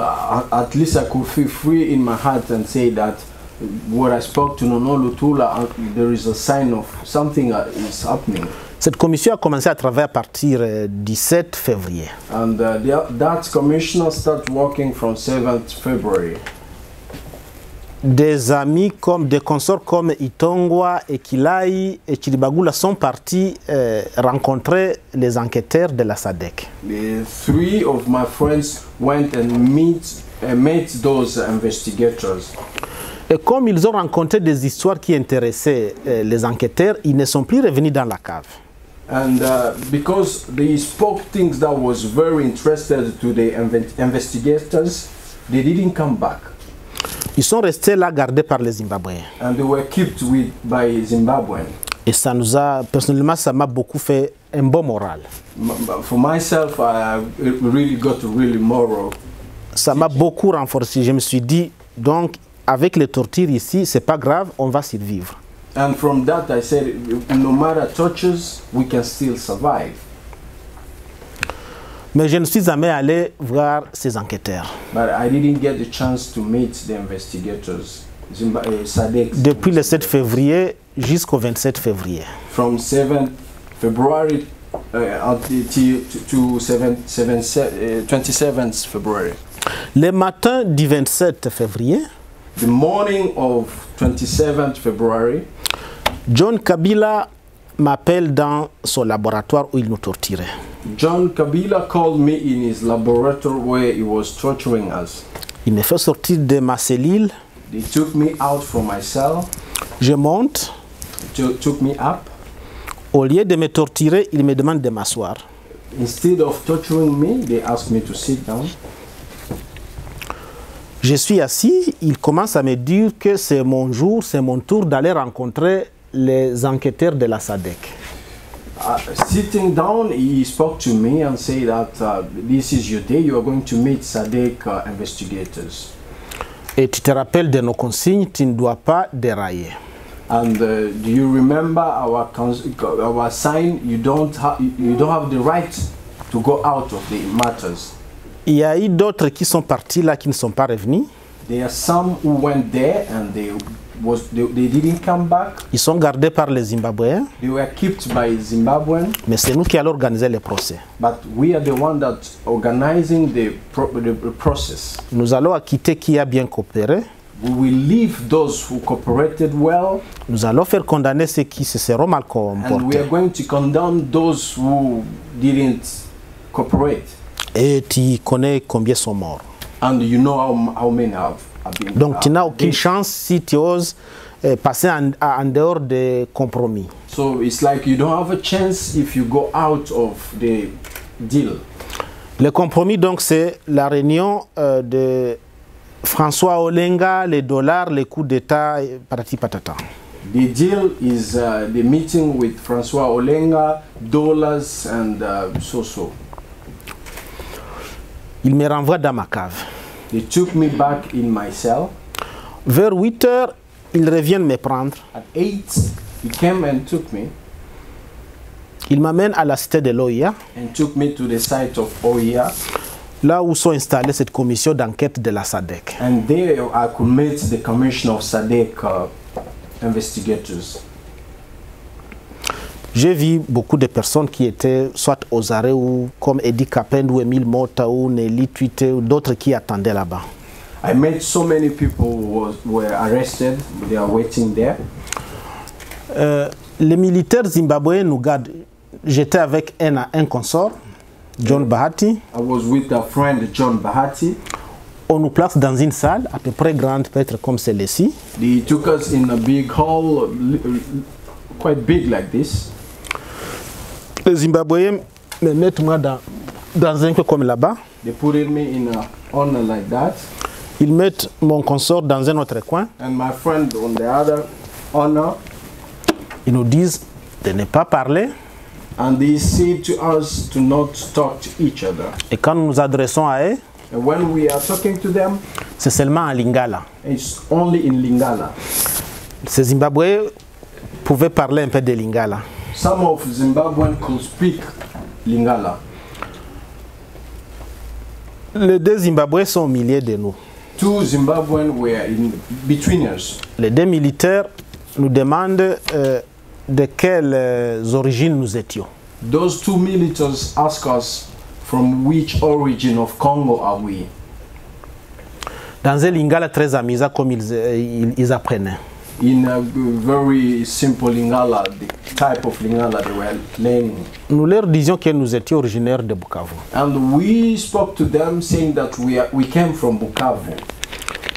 at least I could feel free in my heart and say that what I spoke to Nono Lutula, there is a sign of something is happening. Cette commission a commencé à travailler à partir du 7 février. And that commissioner started working from 7th February. Des amis comme des consorts comme Itongwa, Ekilai et Chiribagula sont partis rencontrer les enquêteurs de la SADC. Three of my friends went and met those investigators. Et comme ils ont rencontré des histoires qui intéressaient les enquêteurs, ils ne sont plus revenus dans la cave. And because they spoke things that was very interested to the investigators, they didn't come back. Ils sont restés là gardés par les Zimbabwéens. And they were kept by Zimbabweans. Et ça nous a, personnellement, ça m'a beaucoup fait un bon moral. For myself, I really got really moral. Ça m'a beaucoup renforcé. Je me suis dit, donc, avec les tortures ici, c'est pas grave, on va survivre. And from that, I said, no matter tortures, we can still survive. Mais je ne suis jamais allé voir ces enquêteurs. But I didn't get the chance to meet the investigators. SADC. Depuis le 7 février jusqu'au 27 février. From 7th February to 27th February. Le matin du 27 février, The morning of 27th February, John Kabila m'appelle dans son laboratoire où il nous torturait. John Kabila called me in his laboratory where he was torturing us. Il me fait sortir de ma cellule. They took me out from my cell. Je monte. Took me up. Au lieu de me torturer, il me demande de m'asseoir. Instead of torturing me, they asked me to sit down. Je suis assis, il commence à me dire que c'est mon jour, c'est mon tour d'aller rencontrer les enquêteurs de la SADC. Sitting down, he spoke to me and said that this is your day, you are going to meet SADC investigators. Et tu te rappelles de nos consignes, tu ne dois pas dérailler. And do you remember our sign? You don't have the right to go out of the matters. Il y a eu d'autres qui sont partis là, qui ne sont pas revenus. There are some who went there and they didn't come back. Ils sont gardés par les Zimbabwéens. They were kept by Zimbabweans. Mais c'est nous qui allons organiser le procès. But we are the one that organizing the process. Nous allons acquitter qui a bien coopéré. We will leave those who cooperated well. Nous allons faire condamner ceux qui se seront mal And we comportés. are going to condemn those who didn't cooperate. Et tu connais combien sont morts. And you know how many have been. Donc tu n'as aucune chance si tu oses passer en dehors des compromis. So it's like you don't have a chance if you go out of the deal. Le compromis donc c'est la réunion de François Olenga, les dollars, les coups d'État, patati patata. The deal is the meeting with François Olenga, dollars and so. Il me renvoie dans ma cave. They took me back in my cell. Vers 8 heures, ils reviennent me prendre. At 8, he came and took me. Il m'amène à la cité de l'OIA, And took me to the site of OIA. là où sont installées cette commission d'enquête de la SADC. And there I could meet the commission of SADC investigators. J'ai vu beaucoup de personnes qui étaient soit aux arrêts ou comme Eddie Kapend ou Emile Mota ou Nelly Tuite ou d'autres qui attendaient là-bas. I met so many people who were arrested. They are waiting there. Les militaires zimbabwéens nous gardent. J'étais avec un consort, John Bahati. I was with a friend, John Bahati. On nous place dans une salle à peu près grande, peut-être comme celle-ci. They took us in a big hall, quite big like this. Les Zimbabwéens me mettent moi dans un peu comme là-bas. They put me in a corner like that. Ils mettent mon consort dans un autre coin. And my friend on the other corner. Ils nous disent de ne pas parler. And they say to us to not talk to each other. Et quand nous nous adressons à eux, And when we are talking to them, c'est seulement en Lingala. it's only in Lingala. Ces Zimbabwéens pouvaient parler un peu de Lingala. Some of Zimbabweans could speak Lingala. Les deux Zimbabwéens sont au milieu de nous. Two Zimbabweans were in between us. Les deux militaires nous demandent de quelles origines nous étions. Those two militaries asked us from which origin of Congo are we. Dans un Lingala très amusant comme ils apprenaient. In a very simple Lingala, the type of Lingala they were learning. Nous leur disions que nous étions originaires de Bukavu. And we spoke to them saying that we came from Bukavu.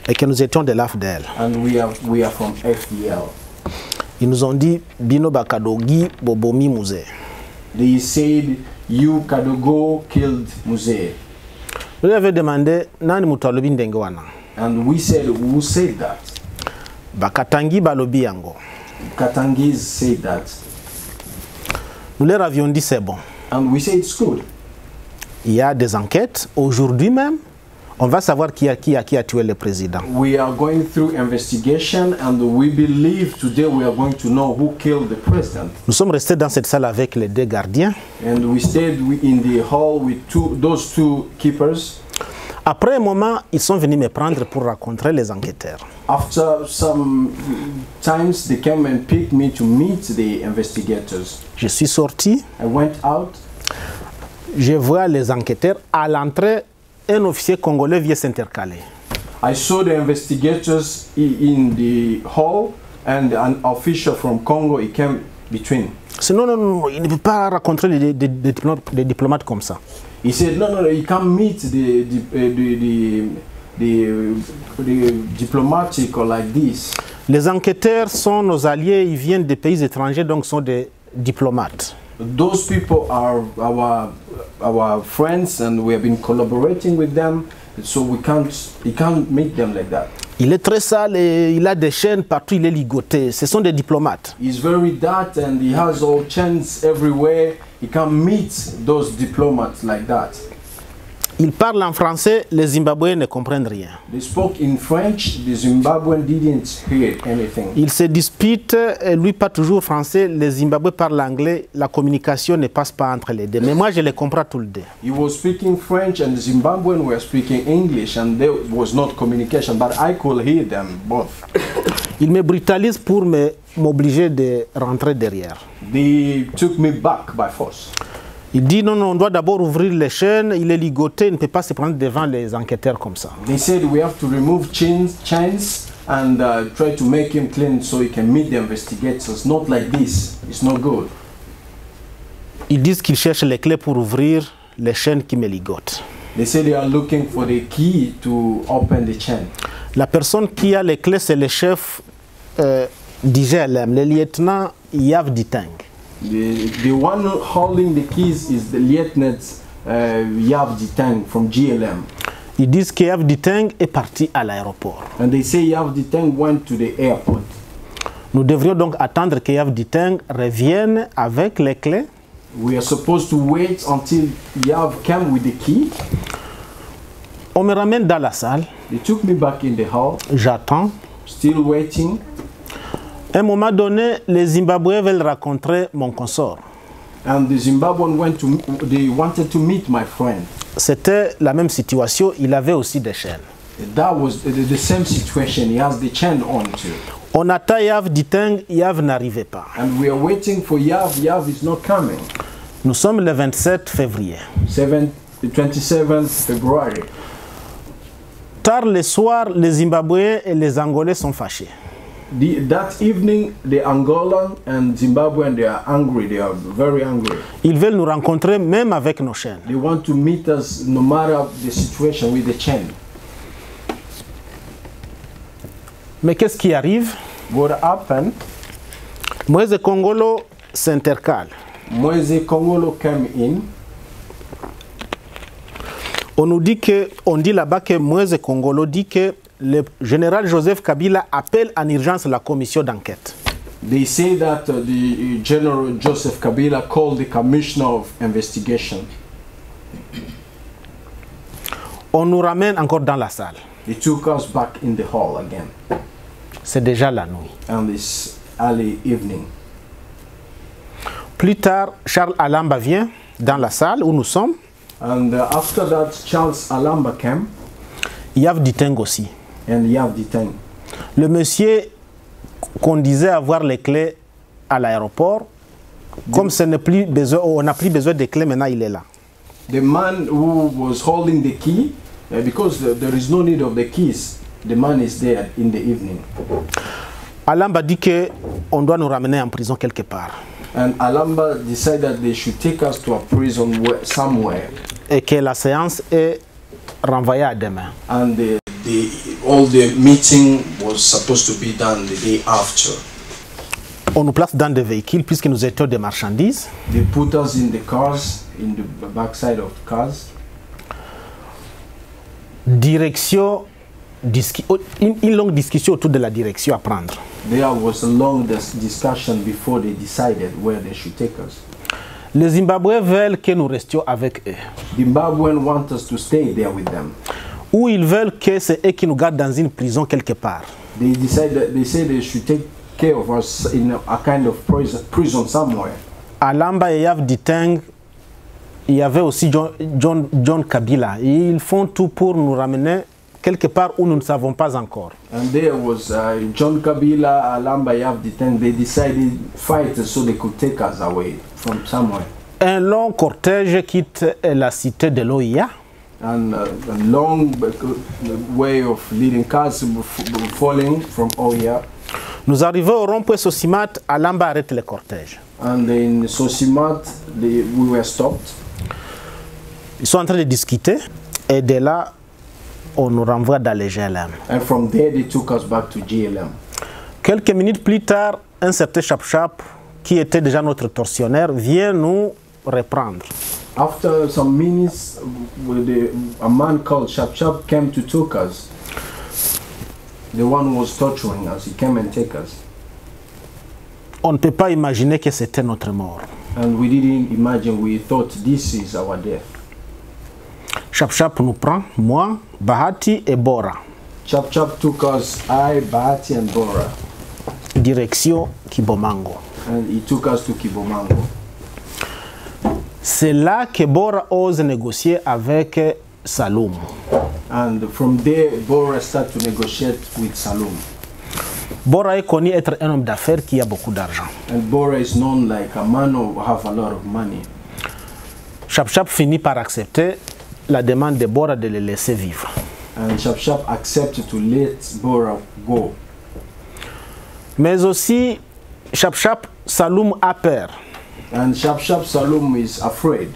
Et que nous étions de l'AFDL. And we are from FDL. Ils nous ont dit Bino Bakadogi Bobomi Musée. They said you Kadogo killed Musée. Nous lui avons demandé Nani Mutalobi Ndengewana. And we said, who said that? Bakatangi Balobi Yango. Katangis said that. Nous leur avions dit c'est bon. And we said it's good. Il y a des enquêtes. Aujourd'hui même, on va savoir qui a tué le président. We are going through investigation and we believe today we are going to know who killed the president. Nous sommes restés dans cette salle avec les deux gardiens. And we stayed in the hall with those two keepers. Après un moment, ils sont venus me prendre pour rencontrer les enquêteurs. After some times, they came and picked me to meet the investigators. Je suis sorti. I went out. Je vois les enquêteurs. À l'entrée, un officier congolais vient s'intercaler. I saw the investigators in the hall and an official from Congo, he came between. Sinon, non, il ne peut pas rencontrer des diplomates comme ça. He said, no, you can't meet the diplomatic or like this. Les enquêteurs sont nos alliés, ils viennent des pays étrangers, donc sont des diplomates. Those people are our friends and we have been collaborating with them, so you can't meet them like that. Il est très sale et il a des chaînes partout, il est ligoté. Ce sont des diplomates. He's very dark and he has all chains everywhere. You can't meet those diplomats like that. Il parle en français, les Zimbabwéens ne comprennent rien. They spoke in French, the Zimbabwean didn't hear anything. Ils se disputent, lui pas toujours français, les Zimbabwéens parlent anglais, la communication ne passe pas entre les deux. Mais moi je les comprends tous les deux. He was speaking French and the Zimbabweans were speaking English and there was not communication, but I could hear them both. Ils me brutalisent pour m'obliger de rentrer derrière. They took me back by force. Il dit non, on doit d'abord ouvrir les chaînes, il est ligoté, il ne peut pas se prendre devant les enquêteurs comme ça. They said we have to remove chains and try to make him clean so he can meet the investigators. Not like this, it's not good. Ils disent qu'ils cherchent les clés pour ouvrir les chaînes qui me ligotent. They say they are looking for the key to open the chain. La personne qui a les clés, c'est le chef d'IGLM, le lieutenant Yav Diteng. The one holding the keys is the Lieutenant Yav Diteng from GLM. Ils disent que Yav Diteng est parti à l'aéroport. And they say Yav Diteng went to the airport. Nous devrions donc attendre que Yav Diteng revienne avec les clés. We are supposed to wait until Yav came with the key. On me ramène dans la salle. They took me back in the hall. J'attends. Still waiting. À un moment donné, les Zimbabwéens veulent rencontrer mon consort. And the Zimbabweans they wanted to meet my friend. C'était la même situation, il avait aussi des chaînes. That was the same situation. He has the chain on too. On attend Yav Diteng, Yav n'arrivait pas. And we are waiting for Yav. Yav is not coming. Nous sommes le 27 février. 27th February. Tard le soir, les Zimbabwéens et les Angolais sont fâchés. That evening, the Angolan and Zimbabwean, they are angry. They are very angry. Ils veulent nous rencontrer même avec nos chaînes. They want to meet us no matter the situation with the chain. Mais qu'est-ce qui arrive? What happened? Moïse Kongolo s'intercale. Moïse Kongolo came in. On dit là-bas que Moïse Kongolo dit que le général Joseph Kabila appelle en urgence la commission d'enquête. They say that the General Joseph Kabila called the Commissioner of Investigation. On nous ramène encore dans la salle. They took us back in the hall again. C'est déjà la nuit. And it's early evening. Plus tard, Charles Alamba vient dans la salle où nous sommes. And after that, Charles Alamba came. Yav Diteng aussi. And Yav Diteng. Le monsieur qu'on disait avoir les clés à l'aéroport, comme ce n'est plus besoin, on n'a plus besoin des clés, maintenant il est là. The man who was holding the key, because there is no need of the keys, the man is there in the evening. Alamba dit qu'on doit nous ramener en prison quelque part. And Alamba decided they should take us to a prison somewhere. Et que la séance est renvoyée à demain. And all the meeting was supposed to be done the day after. On nous place dans des véhicules puisque nous étions des marchandises. They put us in the cars, in the backside of the cars. Direction, une longue discussion autour de la direction à prendre. There was a long discussion before they decided where they should take us. Les Zimbabwéens veulent que nous restions avec eux. Zimbabweans want us to stay there with them. Ou ils veulent que c'est eux qui nous gardent dans une prison quelque part. They say they should take care of us in a kind of prison somewhere. À Lamba et Yav Diteng, il y avait aussi John Kabila. Et ils font tout pour nous ramener quelque part où nous ne savons pas encore. And there was John Kabila, Alamba, Yav Diteng. They decided fight so they could take us away from somewhere. Un long cortège quitte la cité de l'OIA. And a long way of leading cars falling from OIA. Nous arrivons au rond-point Sosimat, Alamba arrête le cortège. And in Sosimat, we were stopped. Ils sont en train de discuter et de là, on nous renvoie dans les GLM. And from there, they took us back to GLM. Quelques minutes plus tard, un certain Chap-Chap, qui était déjà notre tortionnaire, vient nous reprendre. After some minutes, a man called Chap-Chap came to take us. The one who was torturing us, he came and take us. On ne peut pas imaginer que c'était notre mort. And we didn't imagine, we thought this is our death. Chap-Chap nous prend, moi, Bahati et Bora. Chap-Chap took us, I, Bahati and Bora. Direction Kibomango. And he took us to Kibomango. C'est là que Bora ose négocier avec Saloum. And from there, Bora started to negotiate with Saloum. Bora est connu être un homme d'affaires qui a beaucoup d'argent. And Bora is known like a man who have a lot of money. Chap-Chap finit par accepter la demande de Bora de le laisser vivre. And Chap-Chap accepted to let Bora go. Mais aussi, Chap-Chap, Saloum a peur. And Chap-Chap Saloum is afraid.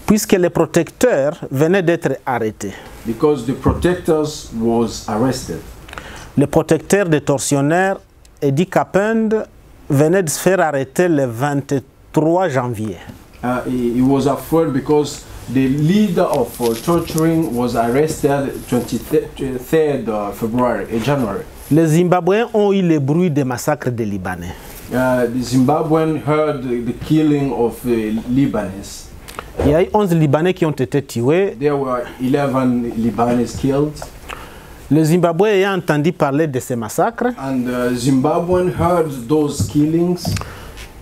Puisque les protecteurs venaient d'être arrêtés. Because the protectors was arrested. Le protecteur des tortionnaires, Eddie Kapend, venait de se faire arrêter le 23 janvier. He was afraid because the leader of torturing was arrested 23rd February, January. Les Zimbabwéens ont eu le bruit des massacres des Libanais. The Zimbabweans heard the killing of Libanese. Il y a eu 11 Libanais qui ont été tués. There were 11 Libanese killed. Les Zimbabwéens ayant entendu parler de ces massacres, and Zimbabweans heard those killings.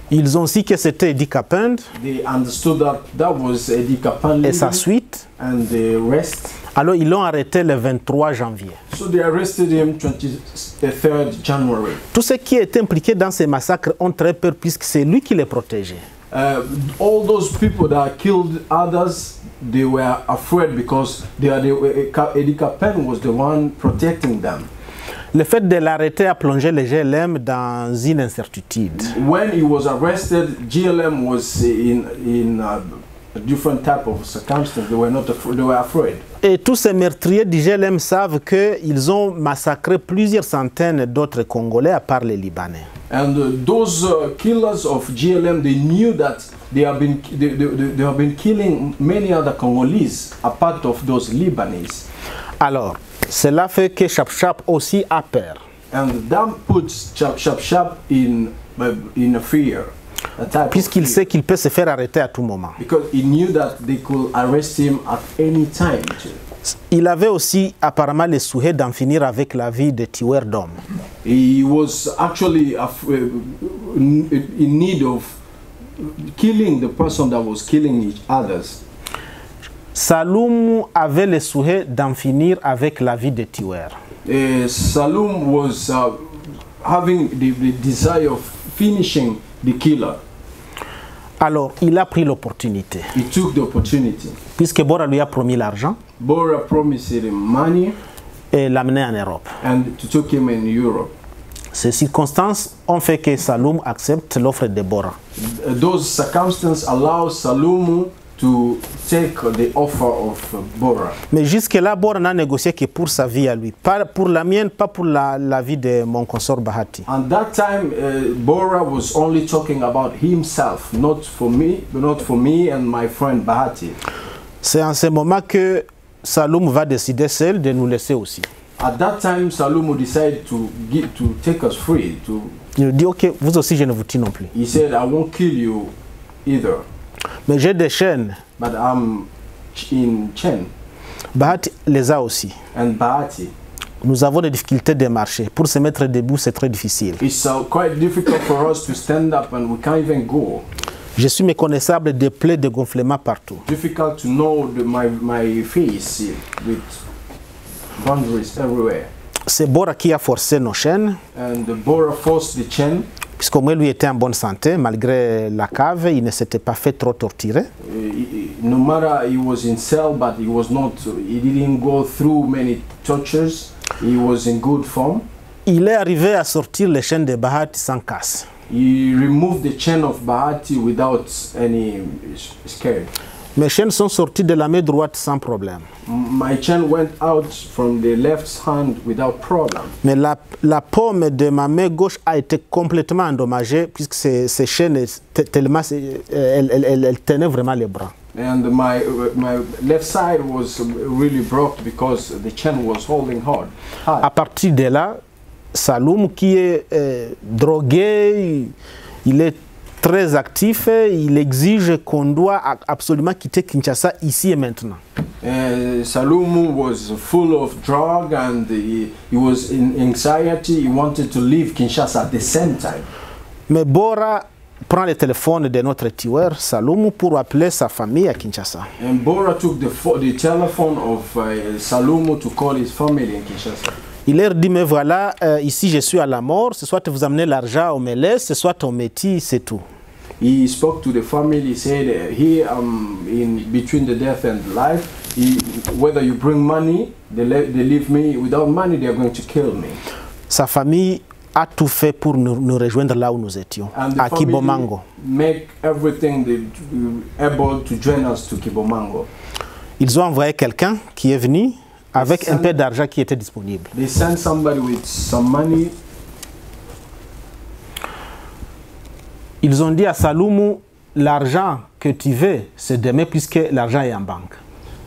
Ils ont su que c'était Eddie Kapend. They understood that was Eddie Kapend et sa suite. And the rest. Alors ils l'ont arrêté le 23 janvier. So they arrested him 23rd January. Tous ceux qui étaient impliqués dans ces massacres ont très peur puisque c'est lui qui les protégeait. All those people that killed others, they were afraid because Eddie Kapend was the one protecting them. Le fait de l'arrêter a plongé les GLM dans une incertitude. When he was arrested, GLM was in a different type of circumstance. They were not afraid. They were afraid. Et tous ces meurtriers du GLM savent qu'ils ont massacré plusieurs centaines d'autres Congolais à part les Libanais. And those killers of GLM, they knew that they have been killing many other Congolese apart of those Libanese. Alors, cela fait que Chap-Chap aussi a peur. And that puts Chap-Chap in fear. Puisqu'il sait qu'il peut se faire arrêter à tout moment. Because he knew that they could arrest him at any time. Il avait aussi apparemment le souhait d'en finir avec la vie de tueurs d'hommes. He was actually in need of killing the person that was killing each others. Saloum avait le souhait d'en finir avec la vie des tueurs. Saloum was having the desire of finishing the killer. Alors, il a pris l'opportunité. He took the opportunity. Puisque Bora lui a promis l'argent Bora promised him money et l'amener en Europe. and to take him in Europe. Ces circonstances ont fait que Saloum accepte l'offre de Bora. Those circumstances allow Saloum to take the offer of Bora. Mais jusque-là, Bora n'a négocié que pour sa vie à lui. Pas pour la mienne, pas pour la vie de mon consort Bahati. And that time, Bora was only talking about himself, not for me and my friend Bahati. C'est en ce moment que Saloum va décider seul de nous laisser aussi. At that time, Saloum decided to take us free. Il dit, ok, vous aussi je ne vous tue non plus. He said, I won't kill you either, Mais j'ai des chaînes. but I'm in chain. Bahati les a aussi. And Bahati, Nous avons des difficultés de marcher. Pour se mettre debout, c'est très difficile. it's quite difficult for us to stand up and we can't even go. Je suis méconnaissable des plaies de gonflement partout. Difficult to know my face with boundaries everywhere. C'est Bora qui a forcé nos chaînes, And Bora forced the chain. puisqu'au moins lui était en bonne santé, malgré la cave, il ne s'était pas fait trop torturer. No matter he was in cell, but he didn't go through many tortures. He was in good form. Il est arrivé à sortir les chaînes de Bahati sans casse. He removed the chain of Bahati without any scare. Mes chaînes sont sorties de la main droite sans problème. My chain went out from the left hand without problem. Mais la paume de ma main gauche a été complètement endommagée, puisque ces chaînes, tellement, elles tenaient vraiment les bras. And my left side was really broke because the chain was holding hard. À partir de là, Saloum, qui est drogué, il est très actif, il exige qu'on doit absolument quitter Kinshasa ici et maintenant. Saloum was full of drug and he was in anxiety. He wanted to leave Kinshasa at the same time. Mais Bora prend le téléphone de notre tueur, Saloum, pour appeler sa famille à Kinshasa. And Bora took the telephone of Saloum to call his family in Kinshasa. Il leur dit, mais voilà, ici je suis à la mort, c'est soit vous amenez l'argent, on me laisse, c'est soit on me tue, c'est tout. He spoke to the family. He said, "Here I'm in between the death and life. Whether you bring money, they leave me. Without money, they are going to kill me." Sa famille a tout fait pour nous rejoindre là où nous étions, And the à family Kibomango. make everything able to join us to Kibomango. Ils ont envoyé quelqu'un qui est venu avec un peu d'argent qui était disponible. They sent somebody with some money. Ils ont dit à Saloum, l'argent que tu veux, c'est demain puisque l'argent est en banque.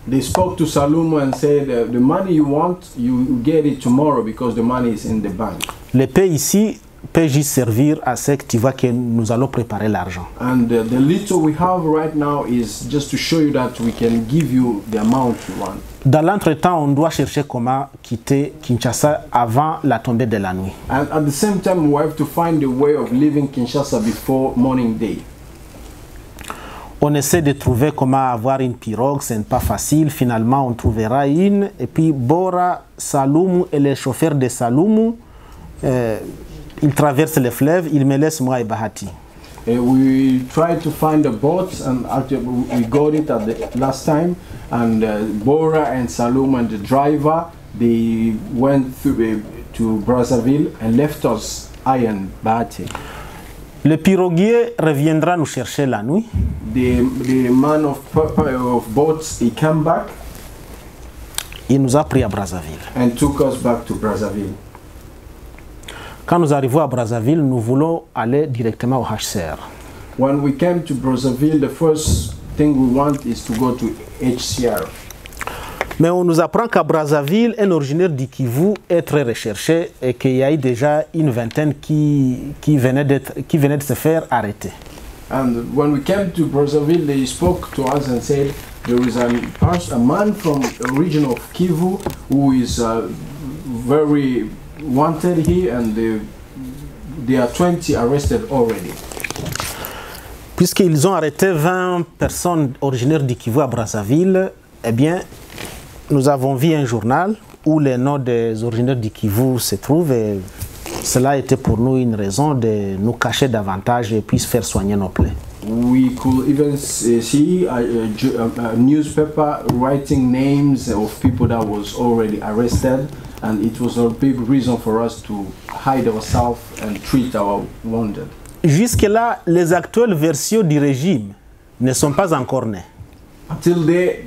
They spoke to Saloum and said, "The money you want, you get it tomorrow because the money is in the bank." Le paix ici peut juste servir à ce que tu vois que nous allons préparer l'argent. And the little we have right now is just to show you that we can give you the amount you want. Dans l'entretemps, on doit chercher comment quitter Kinshasa avant la tombée de la nuit. And at the same time, we have to find a way of leaving Kinshasa before morning day. On essaie de trouver comment avoir une pirogue, ce n'est pas facile. Finalement, on trouvera une. Et puis, Bora, Saloum et les chauffeurs de Saloum, ils traversent le fleuve, ils me laissent moi et Bahati. We tried to find a boat, and actually we got it at the last time. And Bora and Saloum and the driver, they went through, to Brazzaville and left us, I and Bahati. Le piroguier reviendra nous chercher la nuit. The man of boats, he came back. Il nous a pris à Brazzaville. And took us back to Brazzaville. Quand nous arrivons à Brazzaville, nous voulons aller directement au HCR. When we came to Brazzaville, the first thing we want is to go to HCR. Mais on nous apprend qu'à Brazzaville, un originaire du Kivu est très recherché et qu'il y a eu déjà une vingtaine qui venait de se faire arrêter. And when we came to Brazzaville, they spoke to us and said there is a man from the region of Kivu who is very wanted here, and there are 20 arrested already. Puisqu'ils ont arrêté 20 personnes originaires du Kivu à Brazzaville, eh bien, nous avons vu un journal où les noms des originaires du Kivu se trouvent et cela était pour nous une raison de nous cacher davantage et puis faire soigner nos plaies. We could even see a newspaper writing names of people that was already arrested, and it was a big reason for us to hide ourselves and treat our wounded. Jusque-là, les actuelles versions du régime ne sont pas encore nées. Until the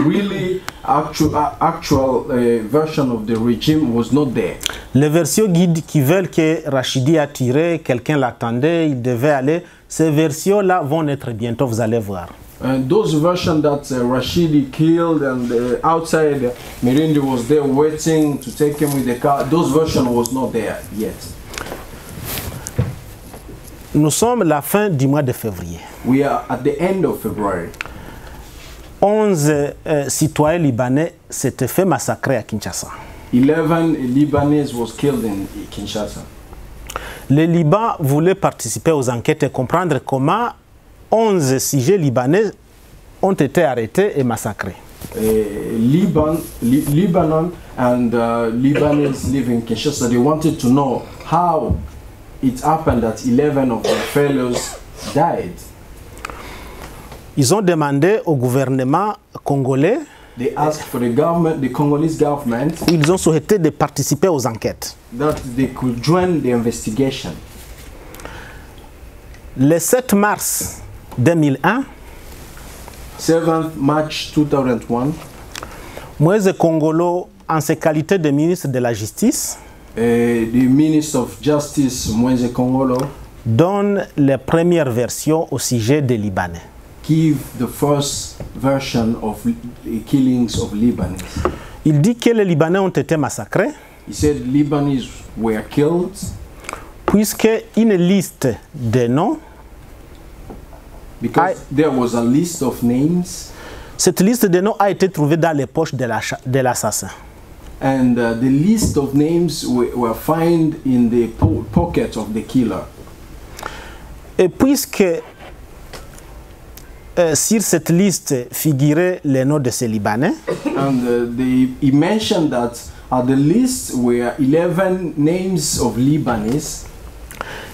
really actual version of the regime was not there. Les versions guides qui veulent que Rachidi a tiré, quelqu'un l'attendait, il devait aller, ces versions-là vont naître bientôt, vous allez voir. And those versions that Rashidi killed and outside Mirindi was there waiting to take him with the car, those versions was not there yet. Nous sommes la fin du mois de février. We are at the end of February. 11 citoyens libanais s'étaient fait massacrer à Kinshasa. 11 Lebanese was killed in Kinshasa. Le Liban voulait participer aux enquêtes et comprendre comment 11 sujets libanais ont été arrêtés et massacrés. Lebanon and Lebanese living in Kinshasa, they wanted to know how it happened that 11 of their fellows died. Ils ont demandé au gouvernement congolais. They asked for the government, the Congolese government, ils ont souhaité de participer aux enquêtes. That they could join the investigation. Le 7 mars 2001, 7th March 2001, Moïse Kongolo, en ses qualités de ministre de la Justice, the Minister of Justice, Moïse Kongolo, donne les premières versions au sujet des Libanais. Give the first version of the killings of Libanese. Il dit que les Libanais ont été massacrés. He said Libanese were killed. Puisque une liste de noms. Because there was a list of names. Cette liste de noms a été trouvée dans les poches de l'assassin. And the list of names were found in the pocket of the killer. Et puisque sur cette liste figuraient les noms de ces Libanais. And he mentioned that at the list were 11 names of Lebanese.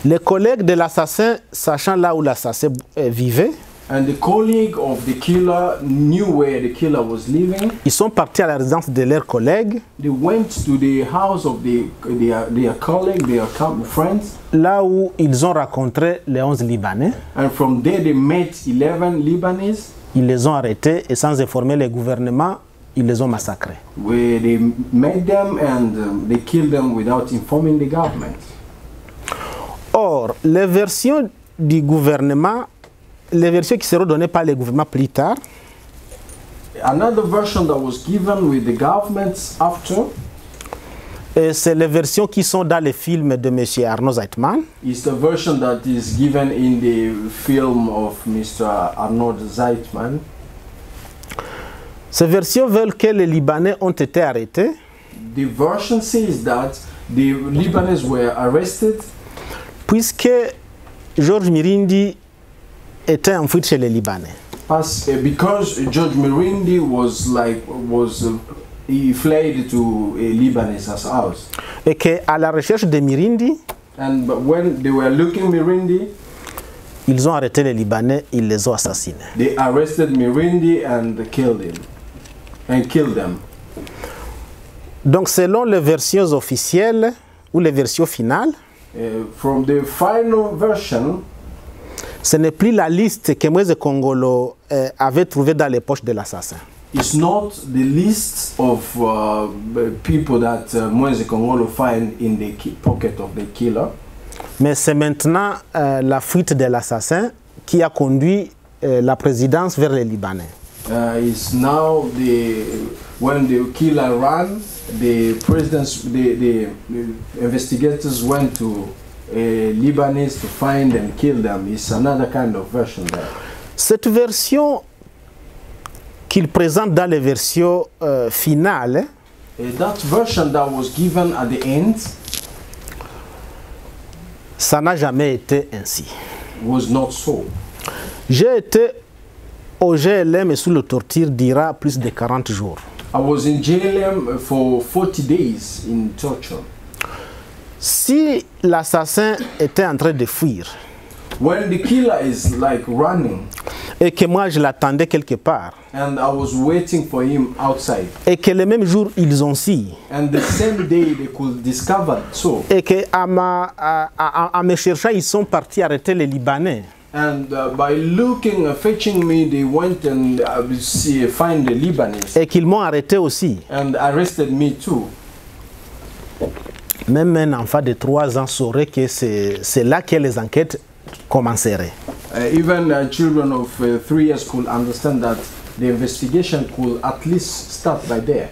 Les collègues de l'assassin, sachant là où l'assassin vivait, and the colleague of the killer knew where the killer was living. Ils sont partis à la résidence de leurs collègues. They went to the house of their colleague, their friends. Là où ils ont rencontré les 11 Libanais. And from there they met 11 Lebanese. Ils les ont arrêtés et sans informer le gouvernement, ils les ont massacrés. Where they met them and they killed them without informing the government. Or, les versions du gouvernement, les versions qui seront données par le gouvernement plus tard, another version that was given with the government after, c'est les versions qui sont dans les films de M. Arnaud Zeitman. Is the version that is given in the film of Mr. Arnaud Zeitman. Ces versions veulent que les Libanais ont été arrêtés. The version says that the Libanese were arrested. Puisque Georges Mirindi était en fuite chez les Libanais. Because George Mirindi he fled to a Lebanese house. Et qu'à la recherche de Mirindi, and when they were looking Mirindi, ils ont arrêté les Libanais, ils les ont assassinés. They arrested Mirindi and killed him and killed them. Donc selon les versions officielles ou les versions finales, from the final version, ce n'est plus la liste que Moïse Kongolo avait trouvée dans les poches de l'assassin. It's not the list of people that Moïse Kongolo find in the pocket of the killer. Mais c'est maintenant la fuite de l'assassin qui a conduit la présidence vers les Libanais. It's now when the killer ran, the investigators went to Lebanese to find and kill them. It's another kind of version there. Cette version qu'il présente dans les versions finales, that version that was given at the end, ça n'a jamais été ainsi. Was not so. J'ai été au GLM et sous le torture durant plus de 40 jours. I was in JLM for 40 days in torture. Si l'assassin était en train de fuir When the killer is like running, et que moi je l'attendais quelque part and I was waiting for him outside, et que le même jour ils ont su and the same day they could discover so, et qu'en me cherchant ils sont partis arrêter les Libanais and by looking, fetching me, they went and find the Lebanese et qu'ils m'ont arrêté aussi. and arrested me too. Même un enfant de 3 ans saurait que c'est là que les enquêtes commenceraient. Even children of 3 years could understand that the investigation could at least start by there.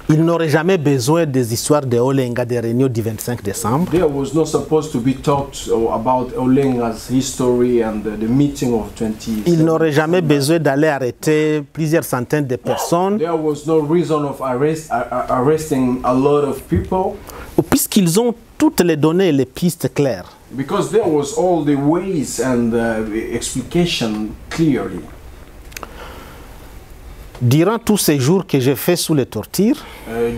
Ils n'auraient jamais besoin des histoires de Olenga des réunions du 25 décembre. There was not supposed to be talked about Olenga's history and the meeting of 20. Ils n'auraient jamais besoin d'aller arrêter plusieurs centaines de personnes There was no reason of arresting a lot of people puisqu'ils ont toutes les données et les pistes claires. because there was all the ways and explication clearly. Durant tous ces jours que j'ai fait sous les tortures,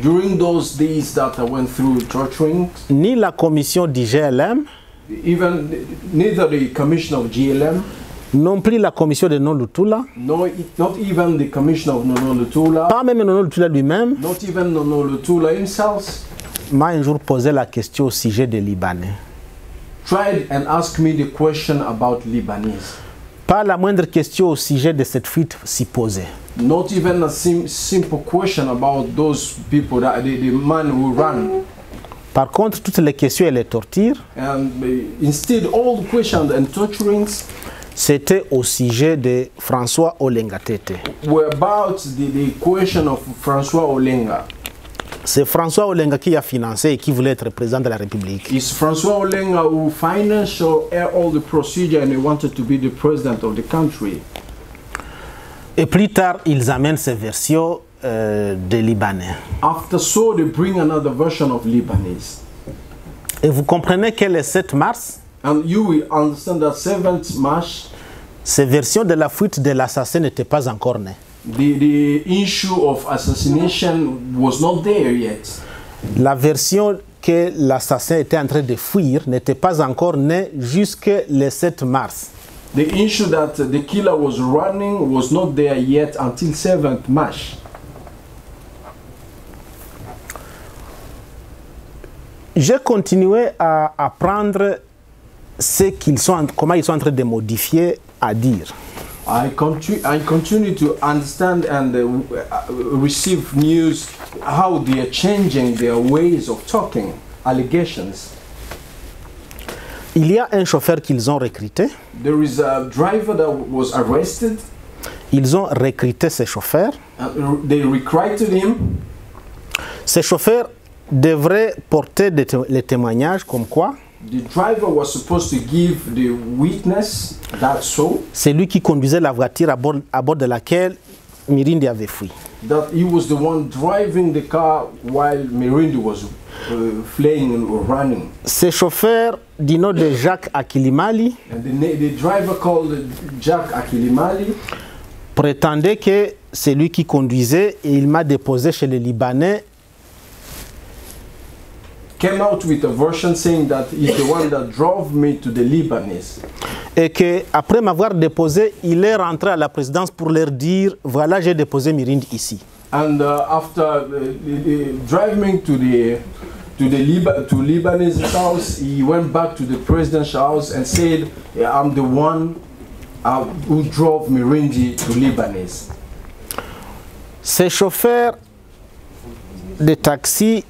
During those days that I went through torturing, ni la commission du GLM, even neither the commission of GLM, non plus la commission de Non-Lutula, not even the commission of Nono Lutula, pas même Non-Lutula lui-même, not even Nono Lutula himself, m'a un jour posé la question au sujet des Libanais. tried and asked me the question about Lebanese. Pas la moindre question au sujet de cette fuite supposée. Not even a simple question about those people, that the man who ran. Par contre, toutes les questions et les tortures, And instead, all the questions and torturings c'était au sujet de François Olenga Tete. were about the question of François Olenga. C'est François Olenga qui a financé et qui voulait être président de la République. It's François Olenga who financed all the procedure and he wanted to be the president of the country. Et plus tard, ils amènent ces versions des Libanais. After so, they bring another version of Lebanese. Et vous comprenez que le 7 mars, And you will understand that 7th March, ces versions de la fuite de l'assassin n'étaient pas encore nées. the issue of assassination was not there yet. La version que l'assassin était en train de fuir n'était pas encore née jusqu'au 7 mars. The issue that the killer was running was not there yet until 7th March. J'ai continué à apprendre comment ils sont en train de modifier à dire. I continue to understand and receive news how they are changing their ways of talking, allegations. Il y a un chauffeur qu'ils ont recruté. There is a driver that was arrested. Ils ont recruté ce chauffeur. They recruited him. Ce chauffeur devrait porter les témoignages comme quoi The driver was supposed to give the witness that so c'est lui qui conduisait la voiture à bord de laquelle Mirindi avait fui. that he was the one driving the car while Mirindi was fleeing or running. Ce chauffeur du nom de Jacques Akilimali And the driver called Jack Akilimali prétendait que c'est lui qui conduisait et il m'a déposé chez les Libanais. came out with a version saying that he's the one that drove me to the Lebanese. Et qu'après m'avoir déposé, il est rentré à la présidence pour leur dire voilà, j'ai déposé Mirindi ici. And after driving to Lebanese house, he went back to the president's house and said, I'm the one who drove Mirindi to Lebanese. Ce chauffeur de taxi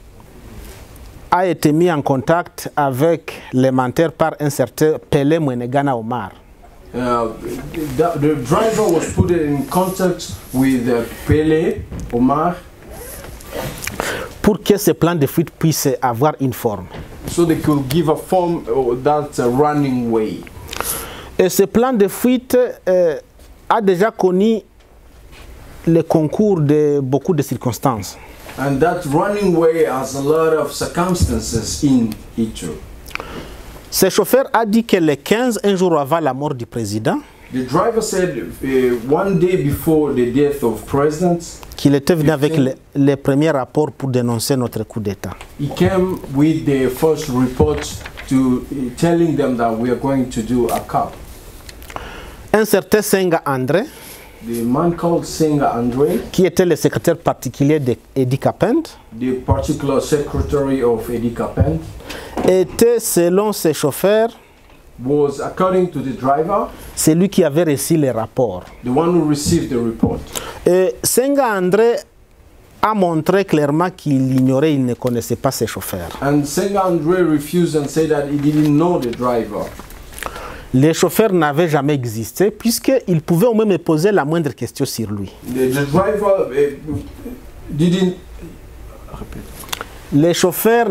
a été mis en contact avec les menteurs par un certain Pelé Mwenegana Omar. The driver was put in contact with Pelé Omar pour que ce plan de fuite puisse avoir une forme. so they could give a form that running way. Et ce plan de fuite a déjà connu le concours de beaucoup de circonstances. And that running way has a lot of circumstances in it too. Ce chauffeur a dit que le 15, un jour avant la mort du président, The driver said one day before the death of President, qu'il était venu avec les premiers rapports pour dénoncer notre coup d'État. he came with the first report to telling them that we are going to do a coup. Un certain Senga André, The man called Senga Andre, qui était le secrétaire particulier d'Edi Kapend, the particular secretary of Eddie Kapend, était, selon ses chauffeurs, was, according to the driver, celui qui avait reçu les rapports. the one who received the report. Et Senga André a montré clairement qu'il ignorait, il ne connaissait pas ses chauffeurs. And Senga Andre refused and said that he didn't know the driver. Les chauffeurs n'avaient jamais existé puisqu'ils pouvaient au même me poser la moindre question sur lui. The driver didn't. Les chauffeurs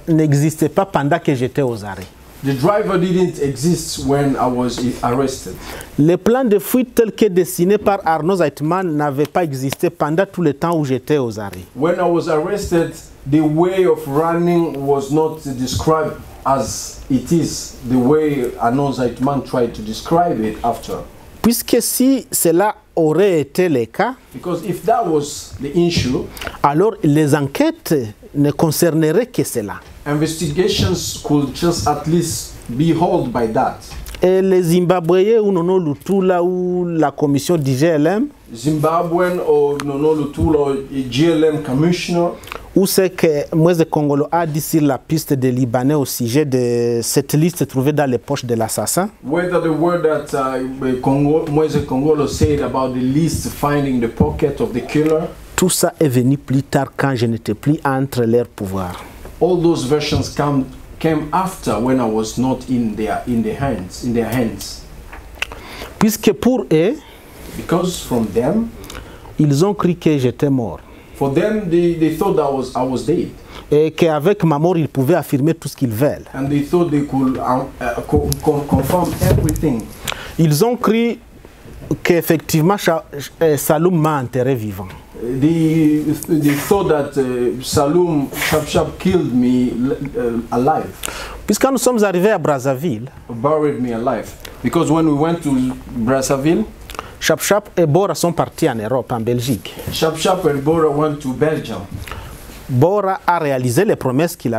n'existaient pas pendant que j'étais aux arrêts. The driver didn't exist when I was arrested. Les plans de fuite tels que dessinés par Arnaud Zeitman n'avaient pas existé pendant tout le temps où j'étais aux arrêts. When I was arrested, the way of running was not described as it is, the way Arnaud Zeitman tried to describe it after. Puisque si cela aurait été le cas, Because if that was the issue, alors les enquêtes ne concerneraient que cela. investigations could just at least be held by that. Et les Zimbabwéens ou Nono Lutula ou la commission du GLM, Zimbabwean or Nono Lutula GLM commissioner, ou ce que Moïse Congolo a dit sur la piste des Libanais au sujet de cette liste trouvée dans les poches de l'assassin, whether the word that Moise Congolo said about the list finding the pocket of the killer, tout ça est venu plus tard quand je n'étais plus entre leurs pouvoirs. all those versions came after when I was not in their hands. Puisque pour eux, Because from them, ils ont cru que j'étais mort. for them they thought that I was dead, Et qu'avec ma mort, ils pouvaient affirmer tout ce qu'ils veulent. and they thought they could confirm everything. Ils ont cru qu'effectivement Saloum m'a enterré vivant. They thought that Saloum Shap killed me alive, Puisque quand nous sommes arrivés à Brazzaville, buried me alive. Because when we went to Brazzaville, Chap et Bora sont partis en Europe, en Belgique. Shap and Bora went to Belgium. Bora a réalisé les promesses qu'il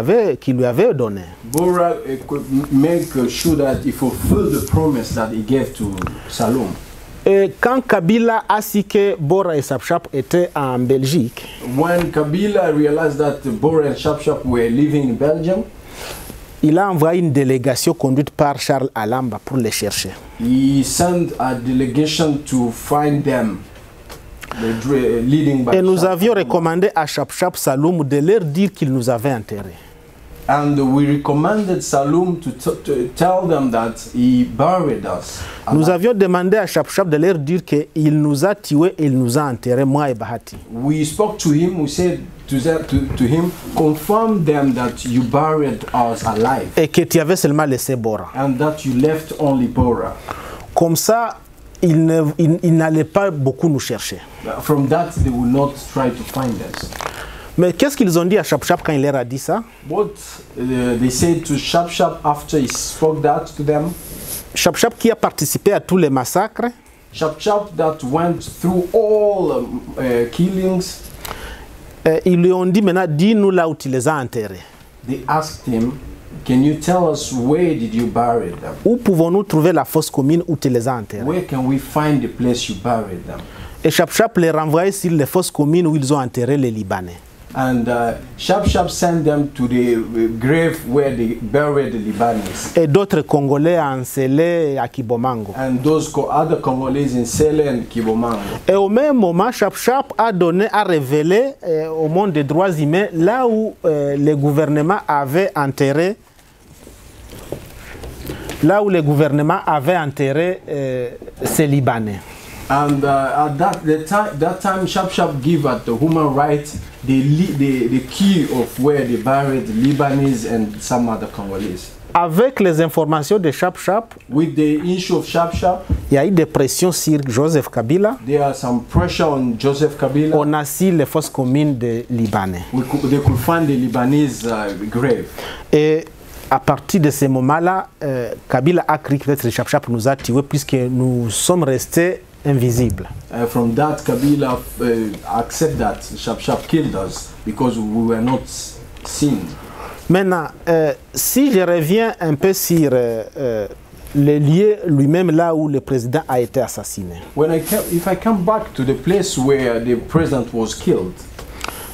lui avait données. Bora could make sure that he fulfilled the promise that he gave to Saloum. Et quand Kabila a su que Bora et Chap étaient en Belgique, When Kabila realized that Bora and Shap were living in Belgium, il a envoyé une délégation conduite par Charles Alamba pour les chercher. he sent a delegation to find them, leading by Et nous Shap. avions recommandé à Chap Saloum de leur dire qu'il nous avait enterrés. And we recommended Saloum to tell them that he buried us. Nous avions demandé à Chap de leur dire qu'il nous a tués et il nous a enterrés, moi et Bahati. We spoke to him, we said to him, confirm them that you buried us alive Et que tu avais seulement laissé Bora. and that you left only Bora. Comme ça, il n'allait pas beaucoup nous chercher. From that, they will not try to find us. Mais qu'est-ce qu'ils ont dit à Chap quand il leur a dit ça? What they said to Shap after he spoke that to them, Chap qui a participé à tous les massacres, Shap that went through all killings, ils lui ont dit maintenant, dis-nous là où tu les as enterrés. they asked him, can you tell us where did you bury them? Où pouvons-nous trouver la fosse commune où tu les as enterrés? Where can we find the place you buried them? Et Chap les renvoyait sur les fosses communes où ils ont enterré les Libanais. And Shap sent them to the grave where they buried the Libanese. Et d'autres Congolais à Nsele et à Kibomango. And those other Congolese in Sele and Kibomango. Et au même moment, Chap a révélé au monde des droits humains là où le gouvernement avait enterré ces Libanais. And at that time, Shap gave at the human rights the key of where they buried the Lebanese and some other Congolese. Avec les informations de Chap, With the issue of Shap, il y a eu des pressions sur Joseph Kabila. there are some pressure on Joseph Kabila. On a su les fosses communes des Libanais. They could find the Lebanese grave. Et à partir de ce moment-là, Kabila a cru que peut-être le Chap-Chap nous a tués puisque nous sommes restés invisibles. From that, Kabila accept that Chap-Chap killed us because we were not seen. Maintenant, si je reviens un peu sur le lieu lui-même là où le président a été assassiné. If I come back to the place where the president was killed,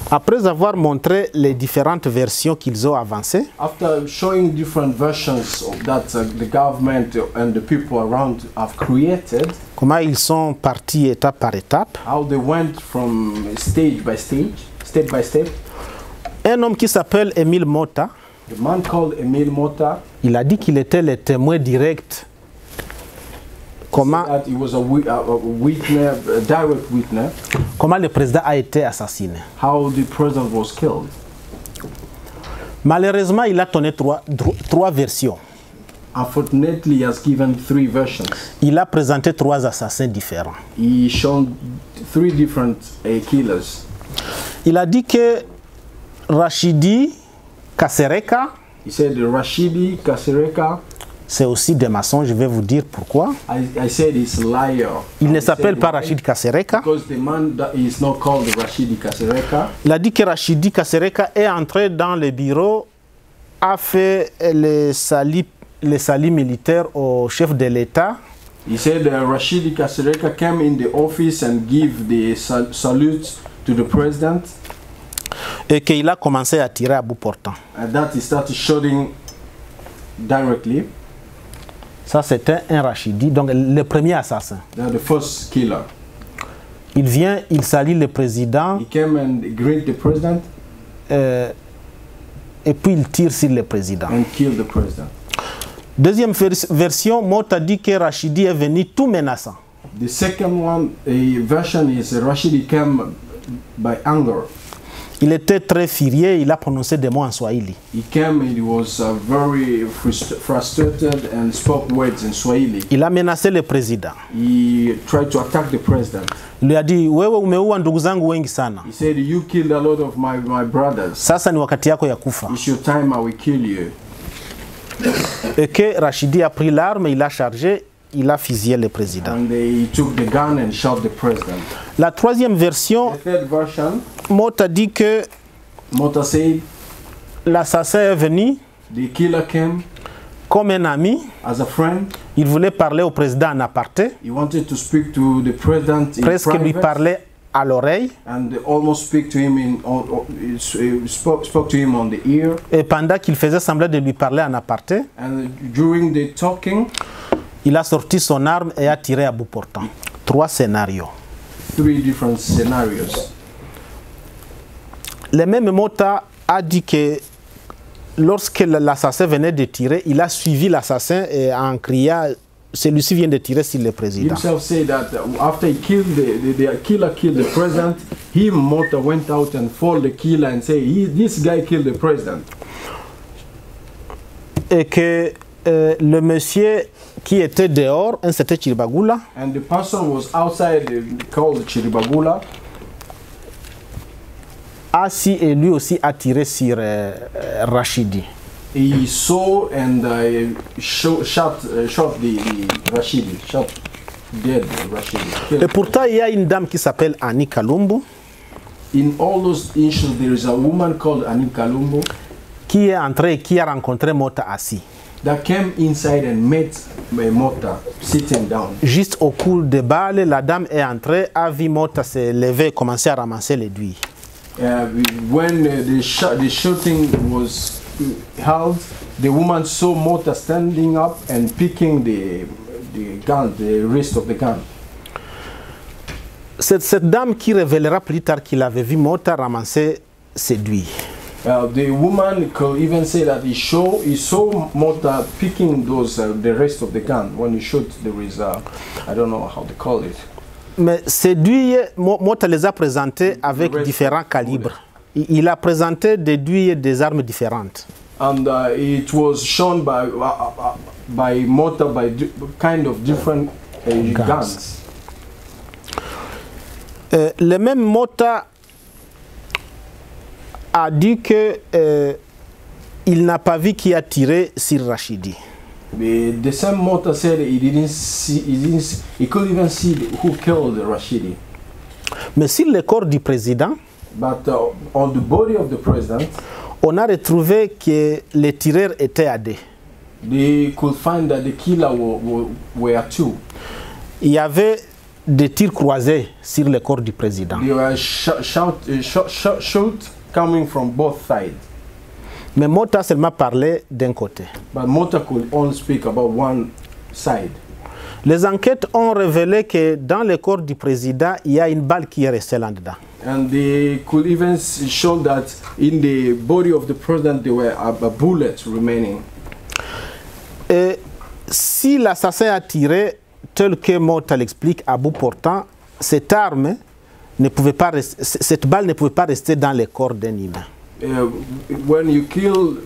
après avoir montré les différentes versions qu'ils ont avancées, after showing different versions of that the government and the people around have created, comment ils sont partis étape par étape, how they went from stage by stage, step by step. Un homme qui s'appelle Émile Mota, the man called Émile Mota, il a dit qu'il était le témoin direct. Comment comment le président a été assassiné. How the president was killed. Malheureusement, il a donné trois versions. Unfortunately, he has given 3 versions. Il a présenté 3 assassins différents. He shown 3 different killers. Il a dit que Rachidi Kasereka, he said Rachidi Kasereka, c'est aussi des mensonges, je vais vous dire pourquoi. I said he's a liar. Il ne s'appelle pas Rachid Kasereka. Because the man is not called Rachidi Kasereka. Il a dit que Rachidi Kasereka est entré dans le bureau, a fait les salis militaires au chef de l'État. He said Rachidi Kasereka came in the office and give the salute to the president. Et qu'il a commencé à tirer à bout portant. And that he started shooting directly. Ça, c'était un Rachidi, donc le premier assassin. The first killer. Il vient, il salue le président. He came and greeted the president. Et puis il tire sur le président. And killed the president. Deuxième version, Mota dit que Rachidi est venu tout menaçant. The second version is Rachidi came by anger. Il était très furieux, il a prononcé des mots en Swahili. He came and he was very frustrated and spoke words in Swahili. Il a menacé le président. He tried to attack the president. Il lui a dit, wewe umeua ndugu zangu wengi sana. He said, you killed a lot of my brothers. Sasa ni wakati yako ya kufa. It's your time, I will kill you. Et que Rachidi a pris l'arme, il a chargé, il a fusillé le président. And he took the gun and shot the president. La troisième version, the third version, Mota dit que Mota said, l'assassin est venu, the killer came comme un ami. As a friend. Il voulait parler au président en aparté. He wanted to speak to the president in presque private. Lui parlait à l'oreille. And almost speak to him spoke to him on the ear. Et pendant qu'il faisait semblant de lui parler en aparté, and during the talking, il a sorti son arme et a tiré à bout portant. 3 scénarios. 3 different scenarios. Le même Mota a dit que lorsque l'assassin venait de tirer, il a suivi l'assassin et en criant, celui-ci vient de tirer sur le président. Himself said that after he killed the killer killed the president, he Mota went out and followed the killer and said, this guy killed the president. Et que le monsieur qui était dehors, un certain Chiribagula, and the person was outside called Chiribagula, assis et lui aussi a tiré sur Rachidi. He saw and shot the Rachidi, shot dead Rachidi. Et pourtant il y a une dame qui s'appelle Annie Kalumbu. In all those issues there is a woman called Annie Kalumbu qui est entrée et qui a rencontré Mota assis. That came inside and met Mota sitting down. Juste au cours des balles, la dame est entrée, a vu Mota se lever et commencer à ramasser les douilles. When the shooting was held, the woman saw Mota standing up and picking the gun, the wrist of the gun. Cette dame qui révélera plus tard qu'il avait vu Mota ramasser ses douilles. The woman could even say that he saw Mota picking the rest of the gun. When he shot, there is I don't know how to call it. Mais ces douilles, Mota les a présentées avec différents calibres. Il a présenté des douilles et des armes différentes. And it was shown by Mota by kind of different guns. Le même Mota a dit que il n'a pas vu qui a tiré sur Rachidi. The same Mota said he couldn't even see who killed Rashidi. Mais sur le corps du président, But on the body of the president, on a retrouvé que les tireurs étaient à deux. they could find that the killer were two. Il y avait des tirs croisés sur le corps du président. They were shot coming from both sides. Mais Mota seulement parlait d'un côté. But Mota could only speak about one side. Les enquêtes ont révélé que dans le corps du président, il y a une balle qui est restée là-dedans. And they could even show that in the body of the president there were a bullet remaining. Et si l'assassin a tiré, tel que Mota l'explique, à bout portant, cette arme ne pouvait pas rester, cette balle ne pouvait pas rester dans le corps d'un humain. When you kill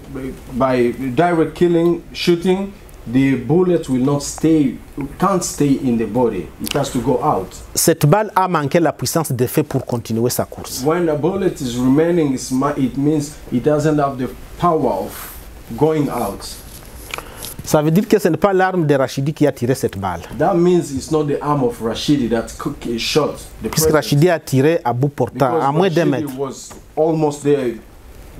by direct killing, shooting, the bullet will not stay, can't stay in the body. It has to go out. Cette balle a manqué la puissance d'effet pour continuer sa course. When a bullet is remaining, it means it doesn't have the power of going out. Ça veut dire que ce n'est pas l'arme de Rachidi qui a tiré cette balle. That means it's not the arm of Rashidi that shot the Puisque president. Rachidi a tiré à bout portant, Because à moins d'1 Rashidi mètre. was almost there,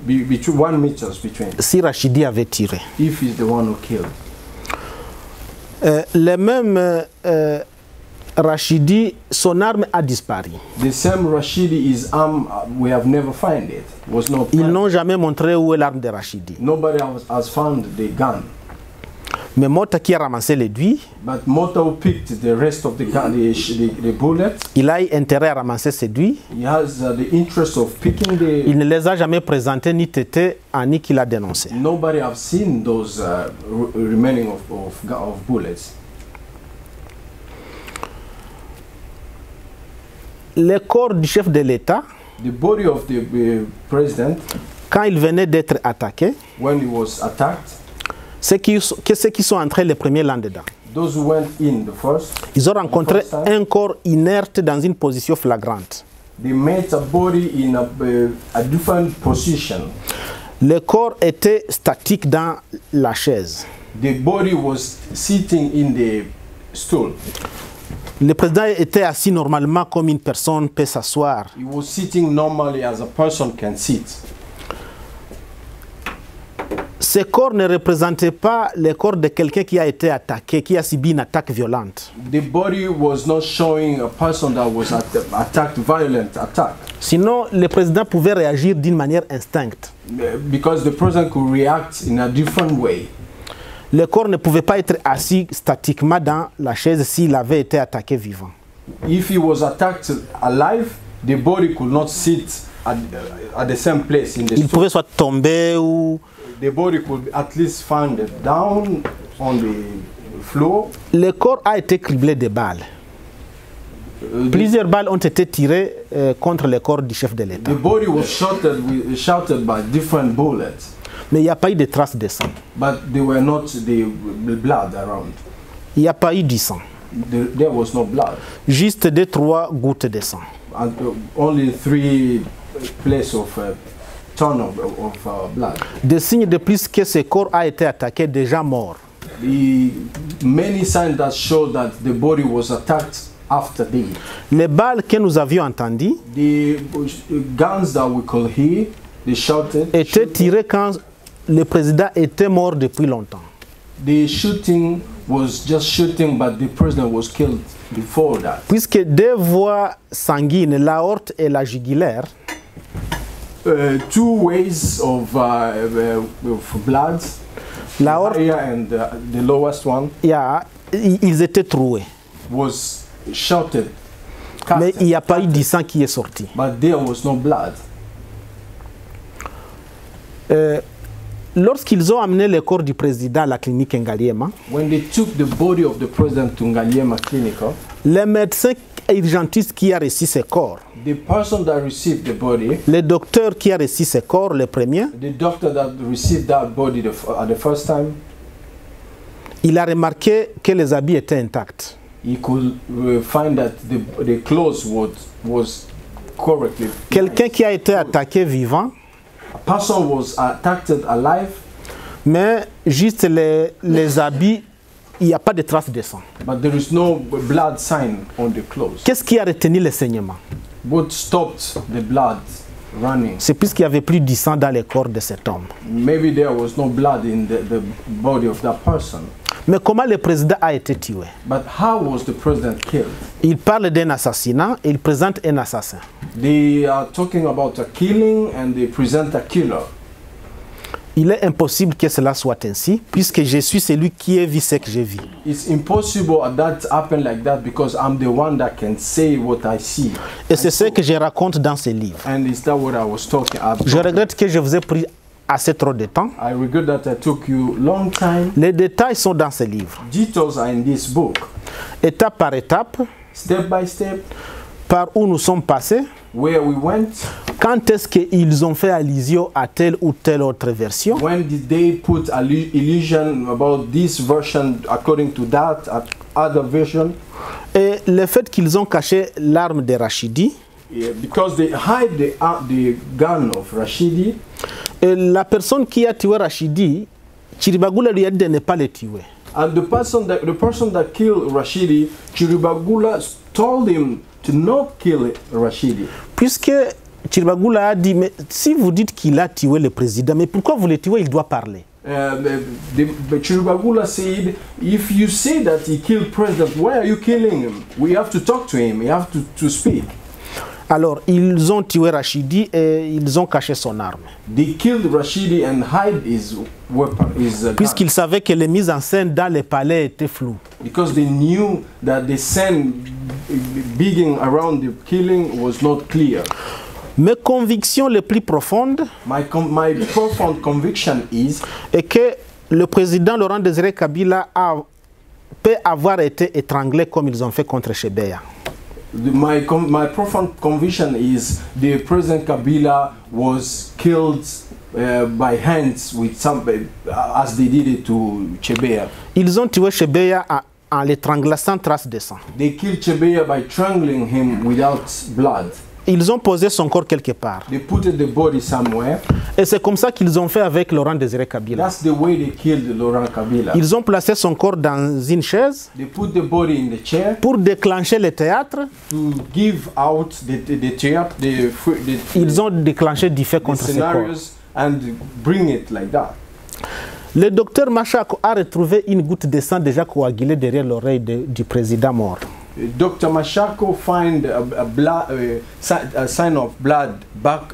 between 1 meter between. Si Rachidi avait tiré. If he's the one who killed. Le même Rachidi, son arme a disparu. The same Rashidi, his arm, we have never found it. Was not. Ils n'ont jamais montré où est l'arme de Rachidi. Nobody has found the gun. Mais Mota qui a ramassé l'aiguille, But Moto picked the rest of the gun, the bullet. il a eu intérêt à ramasser ces aiguilles. He has the interest of picking Il the. ne les a jamais présentés ni tétés à ni qu'il a dénoncé. Nobody have seen those remaining of bullets. Le corps du chef de l'État, The body of the president, quand il venait d'être attaqué, when he was attacked, ceux qui sont entrés les premiers là-dedans, those who went in the first, ils ont rencontré first time. un corps inerte dans une position flagrante. they met a body in a different position. Le corps était statique dans la chaise. The body was sitting in the stool. Le président était assis normalement comme une personne peut s'asseoir. He was sitting normally as a person can sit. Ce corps ne représentait pas le corps de quelqu'un qui a été attaqué, qui a subi une attaque violente. The body was not showing a person that was attacked, violent attack. Sinon, le président pouvait réagir d'une manière instincte. Because the person could react in a different way. Le corps ne pouvait pas être assis statiquement dans la chaise s'il avait été attaqué vivant. If he was attacked alive, the body could not sit at the same place in the Il stool. pouvait soit tomber ou... The body could at least find it down on the floor. Le corps a été criblé de balles. Plusieurs balles ont été tirées contre le corps du chef de l'État. The body was shouted by different bullets, Mais il n'y a pas eu de traces de sang. but there were not the blood around. Il n'y a pas eu du sang. There was no blood. Juste 2-3 gouttes de sang. And only 3 places of ton of blood. Des signes de plus que ce corps a été attaqué déjà mort. Many signs that show that the body was attacked after death. Les balles que nous avions entendues The guns that we could hear, they shouted. étaient tirées quand le président était mort depuis longtemps. The shooting was just shooting, but the president was killed before that. Puisque 2 voies sanguines, l'aorte et la jugulaire, 2 ways of blood, l'aorte, higher and the lowest one, ils étaient troués. was shouted. Mais il n'y a pas eu du sang qui est sorti. But there was no blood. Lorsqu'ils ont amené le corps du président à la clinique Ngaliema, When they took the body of the president to Ngaliema Clinic, le médecin urgentiste qui a reçu ce corps, the person that received the body, le docteur qui a reçu ce corps, le premier, the doctor that received that body at the first time, il a remarqué que les habits étaient intacts. he could find that the clothes was correctly. Quelqu'un qui a été attaqué vivant A person was attacked alive. Mais juste les habits, il n'y a pas de traces de sang. But there is no blood sign on the clothes. Qu'est-ce qui a retenu le saignement? What stopped the blood running? C'est puisqu'il n'y avait plus de sang dans le corps de cet homme. Maybe there was no blood in the body of that person. Mais comment le président a été tué? But how was the president killed? Il parle d'un assassinat et il présente un assassin. They are talking about a killing and they present a killer. Il est impossible que cela soit ainsi, puisque je suis celui qui a vu ce que j'ai vu. It's impossible that happen like that because I'm the one that can say what I see. Et c'est ce que je raconte dans ce livre. And is that what I was talking about? Je regrette que je vous ai pris assez trop de temps. I regret that I took you long time. Les détails sont dans ce livre. Details are in this book. Étape par étape, Step by step, par où nous sommes passés, where we went, quand est-ce qu'ils ont fait allusion à telle ou telle autre version, when did they put illusion about this version according to that other version, et le fait qu'ils ont caché l'arme de Rachidi. because they hide the gun of Rashidi. Et la personne qui a tué Rachidi, Chiribagula lui a dit de ne pas le tuer. And the person that killed Rashidi, Chiribagula told him to not kill Rashidi. Puisque Chiribagula a dit, mais si vous dites qu'il a tué le président, mais pourquoi vous le tuez, il doit parler. Chiribagula said, if you say that he killed president, why are you killing him? We have to talk to him, we have to speak. Alors, ils ont tué Rachidi et ils ont caché son arme. They killed Rashidi and hide his weapon, his gun. Puisqu'ils savaient que les mises en scène dans les palais étaient floues. Because they knew that the scene being around the killing was not clear. Mes convictions les plus profondes My profound conviction is est que le président Laurent Désiré Kabila peut avoir été étranglé comme ils ont fait contre Chebeya. my profound conviction is the President Kabila was killed by hands with some as they did it to Chebeya. Ils ont tué Chebeya en l'étranglant sans trace de sang. They killed Chebeya by strangling him without blood. Ils ont posé son corps quelque part. They put the body somewhere. Et c'est comme ça qu'ils ont fait avec Laurent Désiré Kabila. That's the way they killed Laurent Kabila. Ils ont placé son corps dans une chaise They put the body in the chair pour déclencher le théâtre. to give out the Ils ont déclenché du fait contre ce corps. scenarios and bring it like that. Le docteur Machako a retrouvé une goutte de sang déjà coagulée derrière l'oreille du président mort. Dr. Machako find a sign of blood back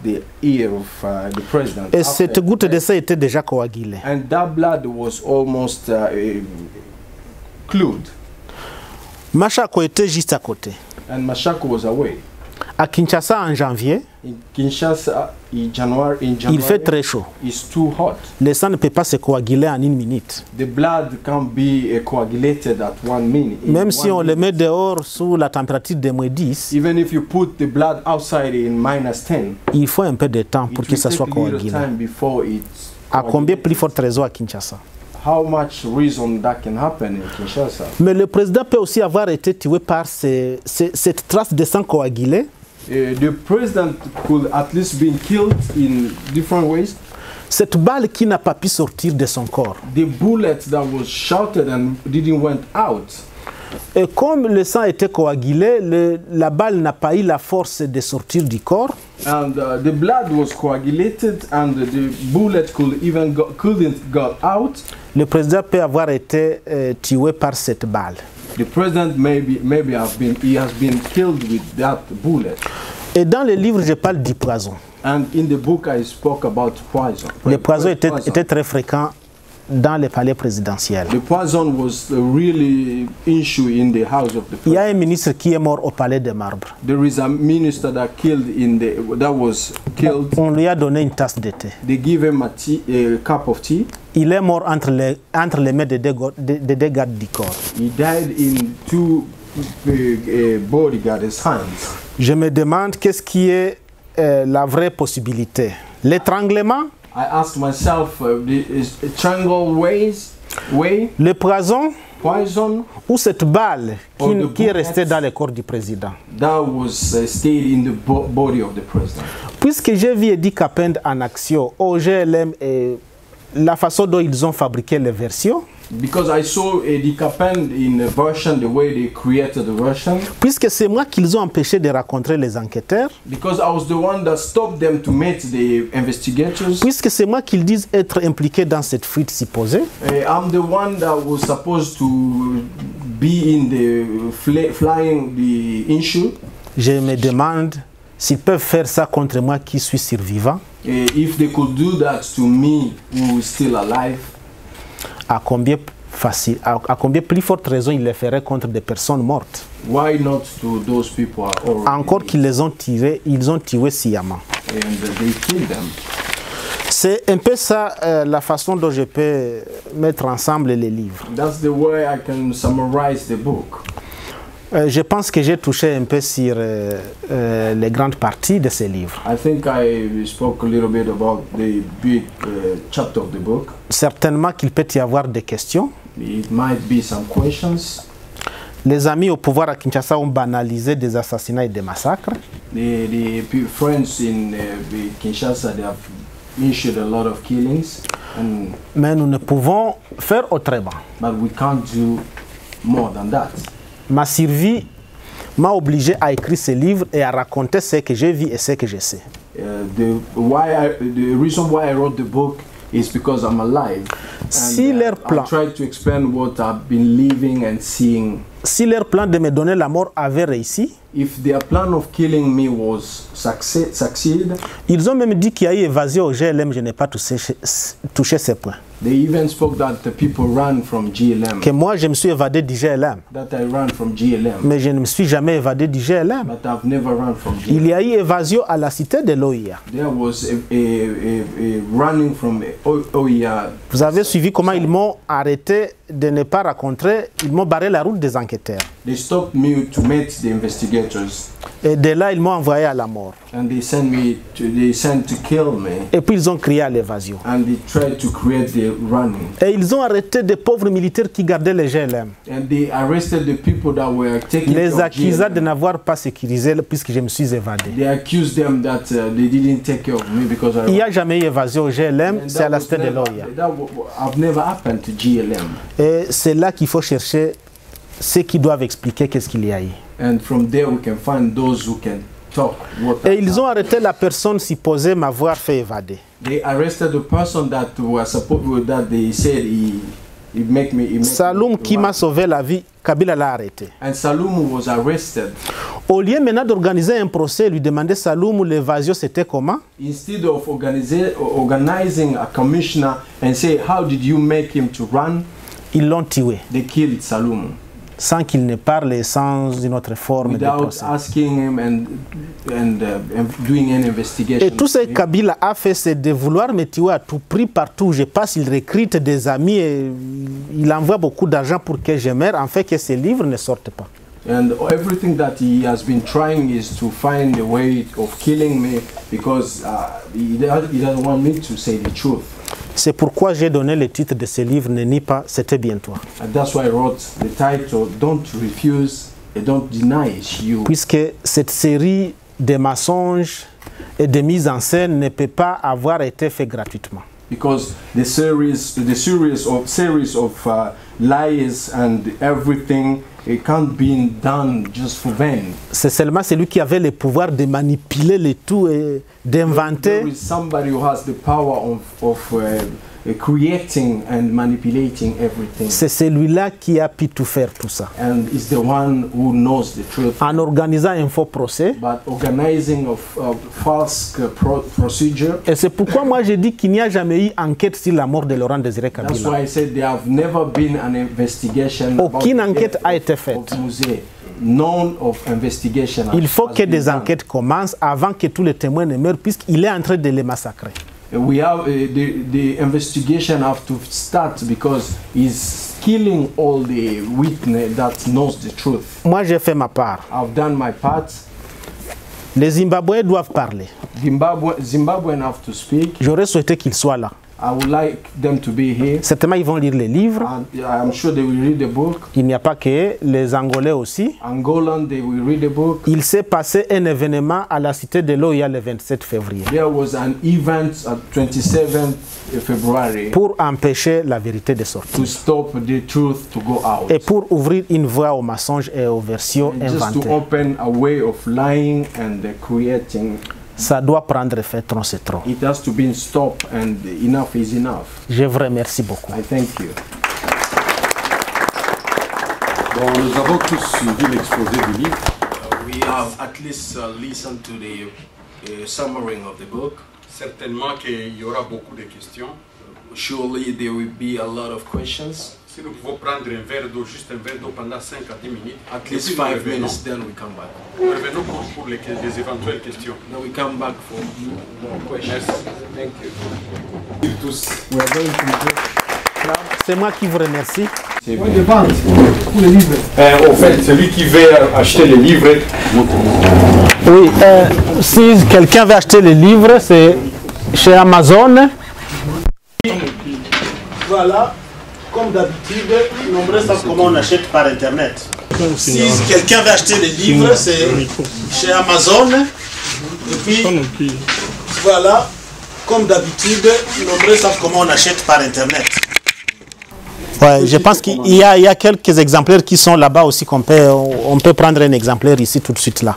the ear of the president. Et after- cette goutte de sang était déjà coagulée. and that blood was almost clued. Machako était juste à côté. And Machako was away. À Kinshasa en janvier, In Kinshasa, in January, il fait très chaud. it's too hot. Le sang ne peut pas se coaguler en une minute. The blood can't be coagulated at 1 minute. in Même si 1 on le minute. met dehors sous la température de moins 10, Even if you put the blood outside in -10, il faut un peu de temps it pour que will ça take soit a little coagulé. time before it's À combien plus coagulated. forte raison à Kinshasa? How much reason that can happen in Kinshasa? Mais le président peut aussi avoir été tué par cette trace de sang coagulé. The president could at least been killed in different ways. Cette balle qui n'a pas pu sortir de son corps. The bullet that was shouted and didn't went out. Et comme le sang était coagulé, la balle n'a pas eu la force de sortir du corps. And the blood was coagulated and the bullet couldn't got out. Le président peut avoir été tué par cette balle. The president maybe he has been killed with that bullet. Et dans le livre, je parle du poison. And in the book I spoke about poison. Le poison était très fréquent dans les palais présidentiels. The poison was a really issue in the house of the Il y a president. un ministre qui est mort au palais de Marbre. There is a minister that was killed. On lui a donné une tasse de thé. They give him a cup of tea. Il est mort entre les mains des deux gardes du corps. He died in two bodyguards' hands. Je me demande qu'est-ce qui est la vraie possibilité. L'étranglement, I asked myself, is strangle way, le poison poison ou cette balle Or the qui est bullet. restée dans le corps du président. that was stayed in the body of the president. Puisque j'ai vu Eddie Kapend en action au GLM et la façon dont ils ont fabriqué les versions, because I saw Eddie Capen in the version, the way they created the version. puisque c'est moi qu'ils ont empêché de rencontrer les enquêteurs, Because I was the one that stopped them to meet the investigators. puisque c'est moi qu'ils disent être impliqué dans cette fuite supposée, I'm the one that was supposed to be in the flying the issue. je me demande s'ils peuvent faire ça contre moi qui suis survivant, If they could do that to me who is still alive, à combien plus forte raison ils le feraient contre des personnes mortes. why not to those people are already Encore qu'ils les ont tirés, ils ont tué sciemment. and they kill them. C'est un peu ça la façon dont je peux mettre ensemble les livres. That's the way I can summarize the book. Je pense que j'ai touché un peu sur les grandes parties de ces livres. I think I spoke a little bit about the big chapter of the book. Certainement qu'il peut y avoir des questions. It might be some questions. Les amis au pouvoir à Kinshasa ont banalisé des assassinats et des massacres. The friends in Kinshasa, they have issued a lot of killings, Mais nous ne pouvons faire autrement. but we can't do more than that. Ma survie m'a obligé à écrire ce livre et à raconter ce que j'ai vu et ce que je sais. The reason why I wrote the book is because I'm alive. Si leur plan, I tried to explain what I've been living and seeing. si leur plan de me donner la mort avait réussi, If their plan of killing me was succeed, ils ont même dit qu'il y a eu évasion au GLM, je n'ai pas touché ces points. they even spoke that the people ran from GLM. Que moi je me suis évadé du GLM, That I ran from GLM, mais je ne me suis jamais évadé du GLM. but I've never run from GLM. Il y a eu évasion à la cité de l'OIA. There was a running from OIA. Vous avez suivi comment ils m'ont arrêté de ne pas rencontrer, ils m'ont barré la route des enquêteurs. They stopped me to meet the investigators, Et de là, ils m'ont envoyé à la mort. and they sent to kill me, Et puis ils ont crié à l'évasion. and they tried to create the running. Et ils ont arrêté des pauvres militaires qui gardaient les GLM. And they arrested the people that were taking Les care of accusés de GLM. n'avoir pas sécurisé puisque je me suis évadé. They accused them that they didn't take care of me because Il n'y I. a jamais eu évasion au GLM, And c'est à that la was cité de never, l'OIA. I've never happened to GLM. Et c'est là qu'il faut chercher ceux qui doivent expliquer qu'est-ce qu'il y a eu. And from there we can find those who can talk. What Et ils ont arrêté la personne supposée m'avoir fait évader. They arrested the person that was supposed that they said he make me. Saloum qui m'a sauvé la vie, Kabila l'a arrêté. And Saloum was arrested. Au lieu maintenant d'organiser un procès, lui demander Saloum l'évasion c'était comment, Instead of organizing a commissioner and say how did you make him to run, ils l'ont tué. they killed Saloum Sans qu'il ne parle et sans une autre forme de without procès. asking him and doing an investigation. Et tout ce que Kabila a fait, c'est de vouloir me tuer à tout prix partout où je passe. Il recrute des amis et il envoie beaucoup d'argent pour que je meure, en fait que ces livres ne sortent pas. And everything that he has been trying is to find a way of killing me because he doesn't want me to say the truth. C'est pourquoi j'ai donné le titre de ce livre, Ne nie pas, c'était bien toi. And that's why I wrote the title, Don't Refuse and Don't Deny It's You. Puisque cette série de mensonges et de mise en scène ne peut pas avoir été faite gratuitement. Because the series of lies and everything, it can't be done just for vain. C'est seulement celui qui avait le pouvoir de manipuler le tout et d'inventer. There is somebody who has the power of creating and manipulating everything. C'est celui-là qui a pu tout faire tout ça. And is the one who knows the truth. En organisant un faux procès. But organizing of false procedure. Et c'est pourquoi moi je dis qu'il n'y a jamais eu enquête sur la mort de Laurent Désiré That's Kabila. why I said there have never been an investigation. Aucune enquête a été faite. None of investigation. Il faut que des enquêtes commencent avant que tous les témoins ne meurent puisqu'il est en train de les massacrer. We have the investigation have to start because he's killing all the witness that knows the truth. Moi j'ai fait ma part. I've done my part. Les Zimbabwéens doivent parler. Zimbabweans have to speak. J'aurais souhaité qu'ils soient là. I would like them to be here. Certainement, ils vont lire les livres. And I'm sure they will read the book. Il n'y a pas que les Angolais aussi. Angolan, they will read the book. Il s'est passé un événement à la Cité de l'Oya le 27 février. There was an event at 27th February pour empêcher la vérité de sortir. to stop the truth to go out. Et pour ouvrir une voie aux mensonges et aux versions Just to inventées. open a way of lying and creating. Ça doit prendre fin, trop c'est trop. It has to be stopped and enough is enough. Je vous remercie beaucoup. I thank you. Bon, nous avons tous suivi l'exposé du livre. We have at least listened to the summary of the book. Certainement qu'il y aura beaucoup de questions. Surely there will be a lot of questions. Si nous pouvons prendre un verre d'eau, juste un verre d'eau pendant 5 à 10 minutes. At least 5 minutes, then we come back. Nous revenons pour les éventuelles questions. Then we come back for more questions. Thank you. Tous. We are going to C'est moi qui vous remercie. Au fait, celui qui veut acheter les livres. Oui, si quelqu'un veut acheter les livres, c'est chez Amazon. Voilà, comme d'habitude, nombreux savent comment on achète par internet. Si quelqu'un veut acheter les livres, c'est chez Amazon. Et puis, voilà, comme d'habitude, nombreux savent comment on achète par internet. Ouais, je pense qu'il y a quelques exemplaires qui sont là-bas aussi on peut prendre un exemplaire ici tout de suite là.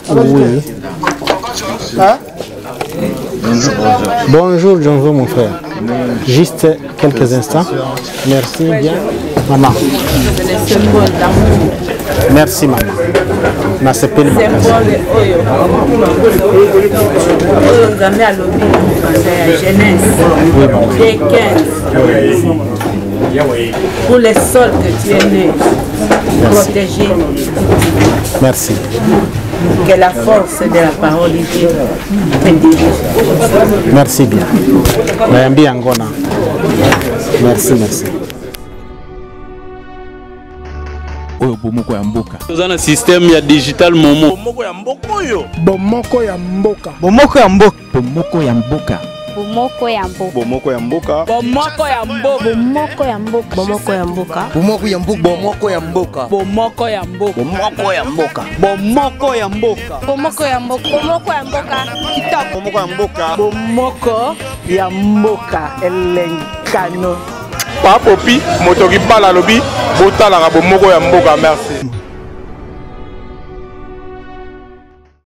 Oui. Hein? Bonjour, bonjour mon frère. Juste quelques instants. Merci bien. Maman. Merci maman. Merci pour pour les sols que tu es né, protéger. Merci. Que la force de la parole de Dieu te dirige. Merci bien. Merci, merci. Oyo bomoko ya mboka. Toza na système ya digital momo. Bomoko ya mboka oyo. Bomoko ya mboka. Bomoko ya mboka. Bomoko ya mboka. Bomoko ya mboka. Bomoko ya mboka. Bomoko ya mboka. Bomoko ya mboka. Bomoko ya mboka. Bomoko ya mboka. Bomoko ya mboka. Bomoko ya mboka. Bomoko ya mboka. Bomoko ya mboka. Bomoko ya mboka. Bomoko ya mboka. Kitoko. Bomoko ya mboka. Bomoko ya mboka. Elenkano. Papopi, moto ki bala lobi, botala ka bomoko ya mboka, merci.